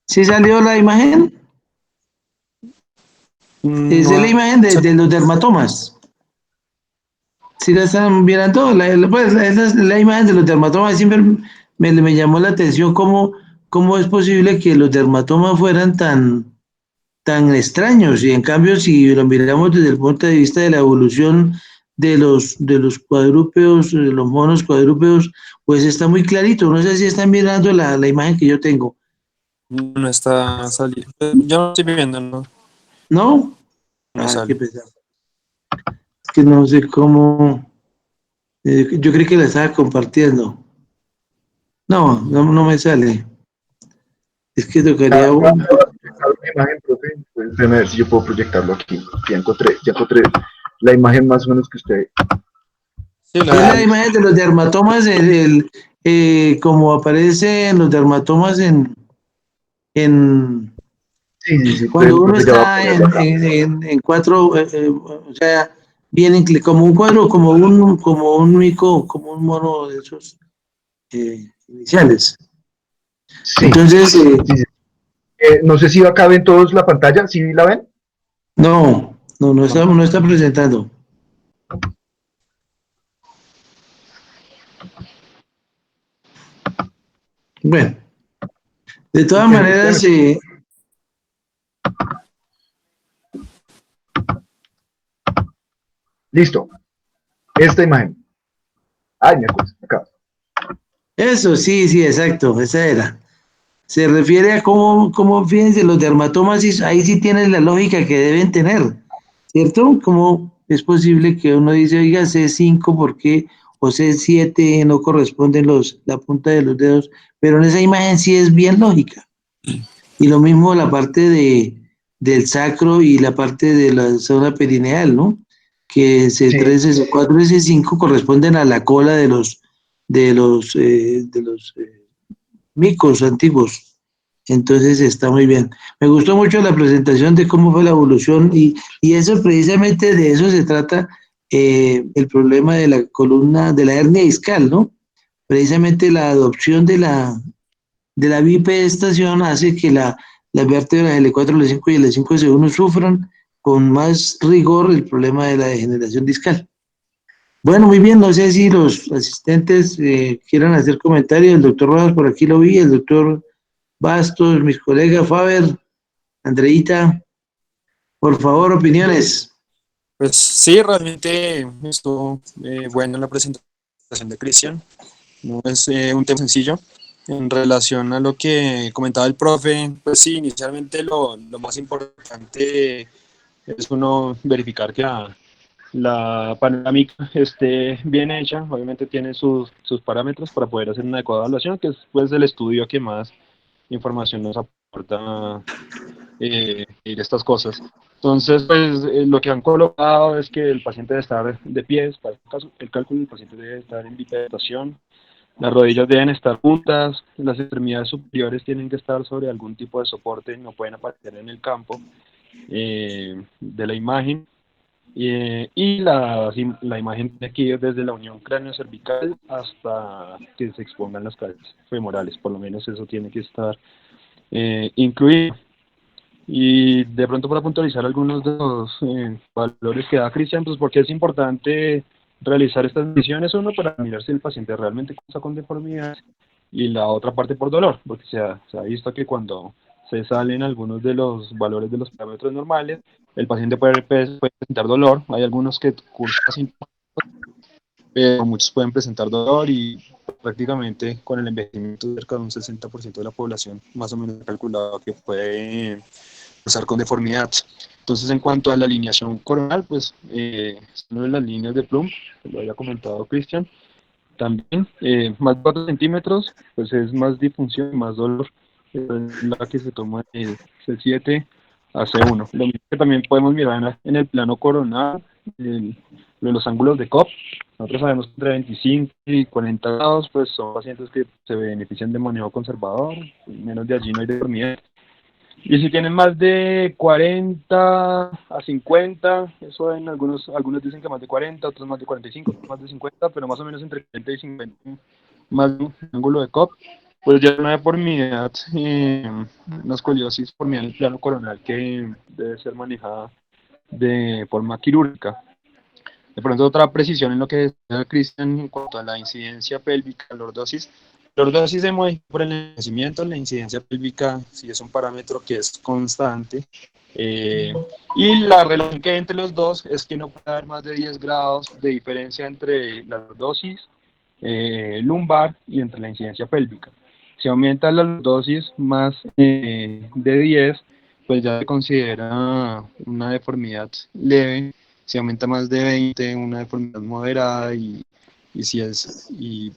¿Sí salió la imagen? Es de la No, imagen de los dermatomas. Si la están mirando, pues, esa es la imagen de los dermatomas. Siempre me llamó la atención cómo es posible que los dermatomas fueran tan extraños. Y en cambio, si lo miramos desde el punto de vista de la evolución de los cuadrúpedos, de los monos cuadrúpedos, pues está muy clarito. No sé si están mirando la imagen que yo tengo. no está saliendo. Yo no estoy viendo, no, ¿No? no Qué sale. pesado. Es que no sé cómo. Yo creí que la estaba compartiendo. No me sale. Es que tocaría. Voy a proyectar una imagen, profe. Pues, déjeme ver si yo puedo proyectarlo aquí. Ya encontré la imagen más o menos que usted Sí, Es la, la imagen de los dermatomas, como aparece en los dermatomas en sí, cuando uno profe, ya va a está ponerlo acá. en cuatro, o sea, bien como un cuadro, como un mico, como un mono de esos iniciales. Sí, Entonces, sí. No sé si acá ven todos la pantalla, ¿sí la ven? no no está presentando. Bueno, de todas maneras, Listo, esta imagen. Ay, me acuerdo, acá. eso sí, exacto, esa era. Se refiere a fíjense, los dermatomas, ahí sí tienen la lógica que deben tener, ¿cierto? ¿Cómo es posible que uno dice, oiga, C5, ¿por qué? O C7 no corresponden la punta de los dedos, pero en esa imagen sí es bien lógica. Y lo mismo la parte del sacro y la parte de la zona perineal, ¿no? Que C3, Sí, C4 y C5 corresponden a la cola de los micos antiguos. Entonces está muy bien. Me gustó mucho la presentación de cómo fue la evolución y eso precisamente de eso se trata el problema de la columna, de la hernia discal, ¿no? Precisamente la adopción de la bipedestación hace que las vértebras L4, L5 y L5, S1 sufran con más rigor el problema de la degeneración discal. Bueno, muy bien, no sé si los asistentes quieran hacer comentarios. El doctor Rojas por aquí lo vi, el doctor Bastos, mis colegas Faber, Andreita, por favor, opiniones. Pues sí, realmente estuvo buena la presentación de Cristian. No es un tema sencillo. En relación a lo que comentaba el profe, pues sí, inicialmente lo más importante es uno verificar que la panorámica esté bien hecha. Obviamente tiene sus parámetros para poder hacer una adecuada evaluación, que es pues el estudio que más información nos aporta estas cosas. Entonces, pues lo que han colocado es que el paciente debe estar de pies, para el caso, el cálculo del paciente debe estar en bipedestación, las rodillas deben estar juntas, las extremidades superiores tienen que estar sobre algún tipo de soporte, no pueden aparecer en el campo de la imagen. Y la imagen de aquí desde la unión cráneo-cervical hasta que se expongan las cabezas femorales, por lo menos eso tiene que estar incluido. Y de pronto para puntualizar algunos de los valores que da Cristian, pues porque es importante realizar estas mediciones, uno para mirar si el paciente realmente está con deformidad y la otra parte por dolor, porque se ha visto que cuando se salen algunos de los valores de los parámetros normales, el paciente puede presentar dolor, hay algunos que cursan síntomas, pero muchos pueden presentar dolor y prácticamente con el envejecimiento cerca de un 60% de la población más o menos calculado que puede pasar con deformidad. Entonces, en cuanto a la alineación coronal, pues una de las líneas de Plum, que lo había comentado Cristian, también más de 4 centímetros, pues es más disfunción y más dolor, es la que se toma de C7 a C1. Lo mismo que también podemos mirar en el plano coronal, los ángulos de COP. Nosotros sabemos que entre 25 y 40 grados, pues son pacientes que se benefician de manejo conservador, menos de allí no hay deformidad. Y si tienen más de 40 a 50, eso en algunos dicen que más de 40, otros más de 45, más de 50, pero más o menos entre 40 y 50, más de un ángulo de COP, pues ya una deformidad, una escoliosis por en el plano coronal que debe ser manejada de forma quirúrgica. De pronto otra precisión en lo que decía Cristian en cuanto a la incidencia pélvica, lordosis. Lordosis se modifica por el envejecimiento, la incidencia pélvica sí es un parámetro que es constante. Y la relación que hay entre los dos es que no puede haber más de 10 grados de diferencia entre la lordosis lumbar y entre la incidencia pélvica. Si aumenta la lordosis más de 10, pues ya se considera una deformidad leve. Si aumenta más de 20, una deformidad moderada y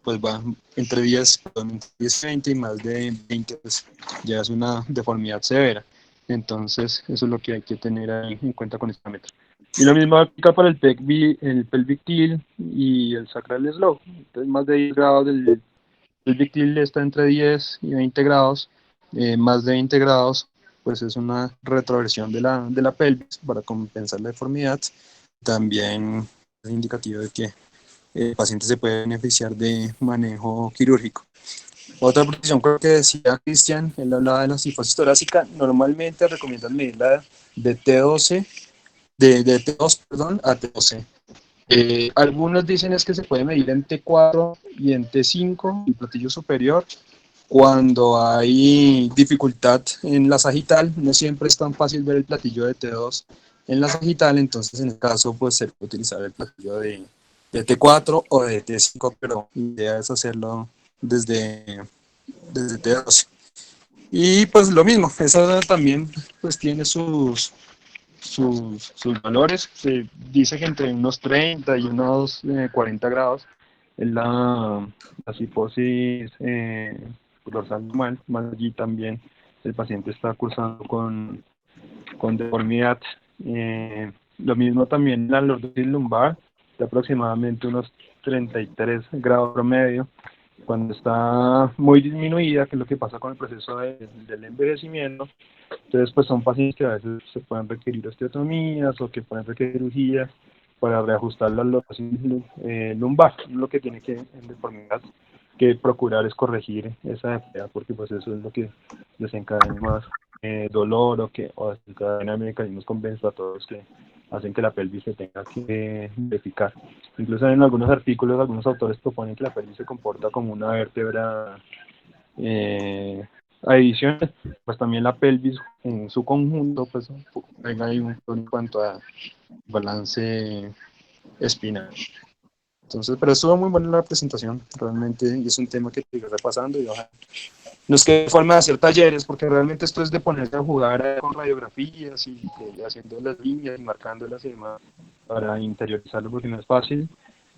pues va entre 10, perdón, entre 10 y 20 y más de 20, pues ya es una deformidad severa. Entonces, eso es lo que hay que tener ahí en cuenta con esta parámetro. Y lo mismo aplica para el pelvic tilt y el sacral slope. Entonces, más de 10 grados del pelvic tilt está entre 10 y 20 grados. Más de 20 grados, pues es una retroversión de la pelvis para compensar la deformidad. También es indicativo de que el paciente se puede beneficiar de manejo quirúrgico. Otra precisión creo que decía Cristian, él hablaba de la cifosis torácica, normalmente recomiendan medirla de T12, de T2, perdón, a T12. Algunos dicen es que se puede medir en T4 y en T5, el platillo superior, cuando hay dificultad en la sagital. No siempre es tan fácil ver el platillo de T2 en la sagital, entonces en el caso pues se puede utilizar el platillo de T4 o de T5, pero la idea es hacerlo desde T12. Y pues lo mismo, esa también pues tiene sus valores. Se dice que entre unos 30 y unos 40 grados es la cifosis dorsal normal, más allí también el paciente está cursando con deformidad. Lo mismo también la lordosis lumbar, de aproximadamente unos 33 grados promedio. Cuando está muy disminuida, que es lo que pasa con el proceso del envejecimiento, entonces pues son pacientes que a veces se pueden requerir osteotomías o que pueden requerir cirugías para reajustar la lordosis lumbar. Lo que tiene que en deformidad que procurar es corregir esa deformidad, porque pues eso es lo que desencadena más dolor o desencadena mecanismos compensatorios que hacen que la pelvis se tenga que modificar. Incluso en algunos artículos, algunos autores proponen que la pelvis se comporta como una vértebra adicional, pues también la pelvis en su conjunto, pues venga ahí en cuanto a balance espinal. Entonces, pero estuvo muy buena la presentación, realmente, y es un tema que estoy repasando y ojalá no es que forma de hacer talleres, porque realmente esto es de ponerse a jugar con radiografías y haciendo las líneas y marcándolas y demás para interiorizarlo porque no es fácil.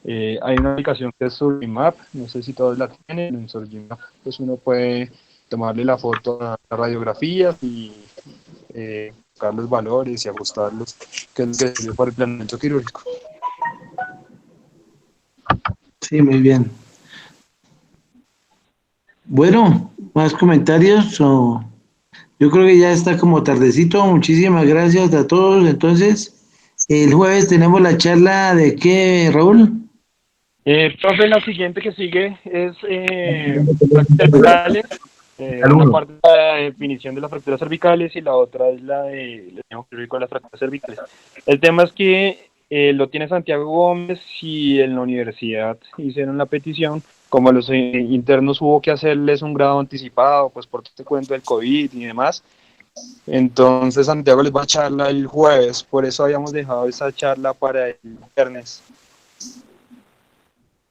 Hay una aplicación que es Surgimap, no sé si todos la tienen. En Surgimap pues uno puede tomarle la foto a las radiografías y buscar los valores y ajustarlos, que es lo que sirve para el planeamiento quirúrgico. Sí, muy bien. Bueno, ¿más comentarios? Yo creo que ya está como tardecito. Muchísimas gracias a todos. Entonces, el jueves tenemos la charla de qué, Raúl. Profe, la siguiente que sigue es fracturas cervicales. Al Una uno. parte es la definición de las fracturas cervicales y la otra es la de las fracturas cervicales. El tema es que lo tiene Santiago Gómez y en la universidad hicieron la petición. Como a los internos hubo que hacerles un grado anticipado, pues por este cuento del COVID y demás. Entonces Santiago les va a charla el jueves, por eso habíamos dejado esa charla para el viernes.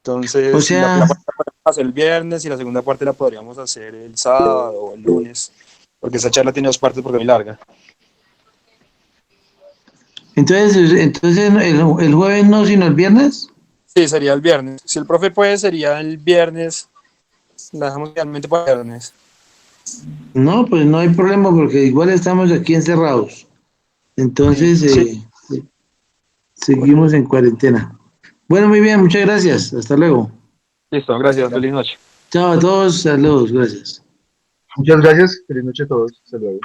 O Entonces, la sea, parte la podemos hacer el viernes y la segunda parte la podríamos hacer el sábado o el lunes, porque esa charla tiene dos partes porque es muy larga. entonces el jueves no, sino el viernes. Sí, sería el viernes. Si el profe puede, sería el viernes. La dejamos realmente para el viernes. No, pues no hay problema porque igual estamos aquí encerrados. Sí, Entonces, sí. seguimos en cuarentena. Bueno, muy bien, muchas gracias. Hasta luego. Listo, gracias. Feliz noche. Chao a todos, saludos, gracias. Muchas gracias. Feliz noche a todos. Hasta luego.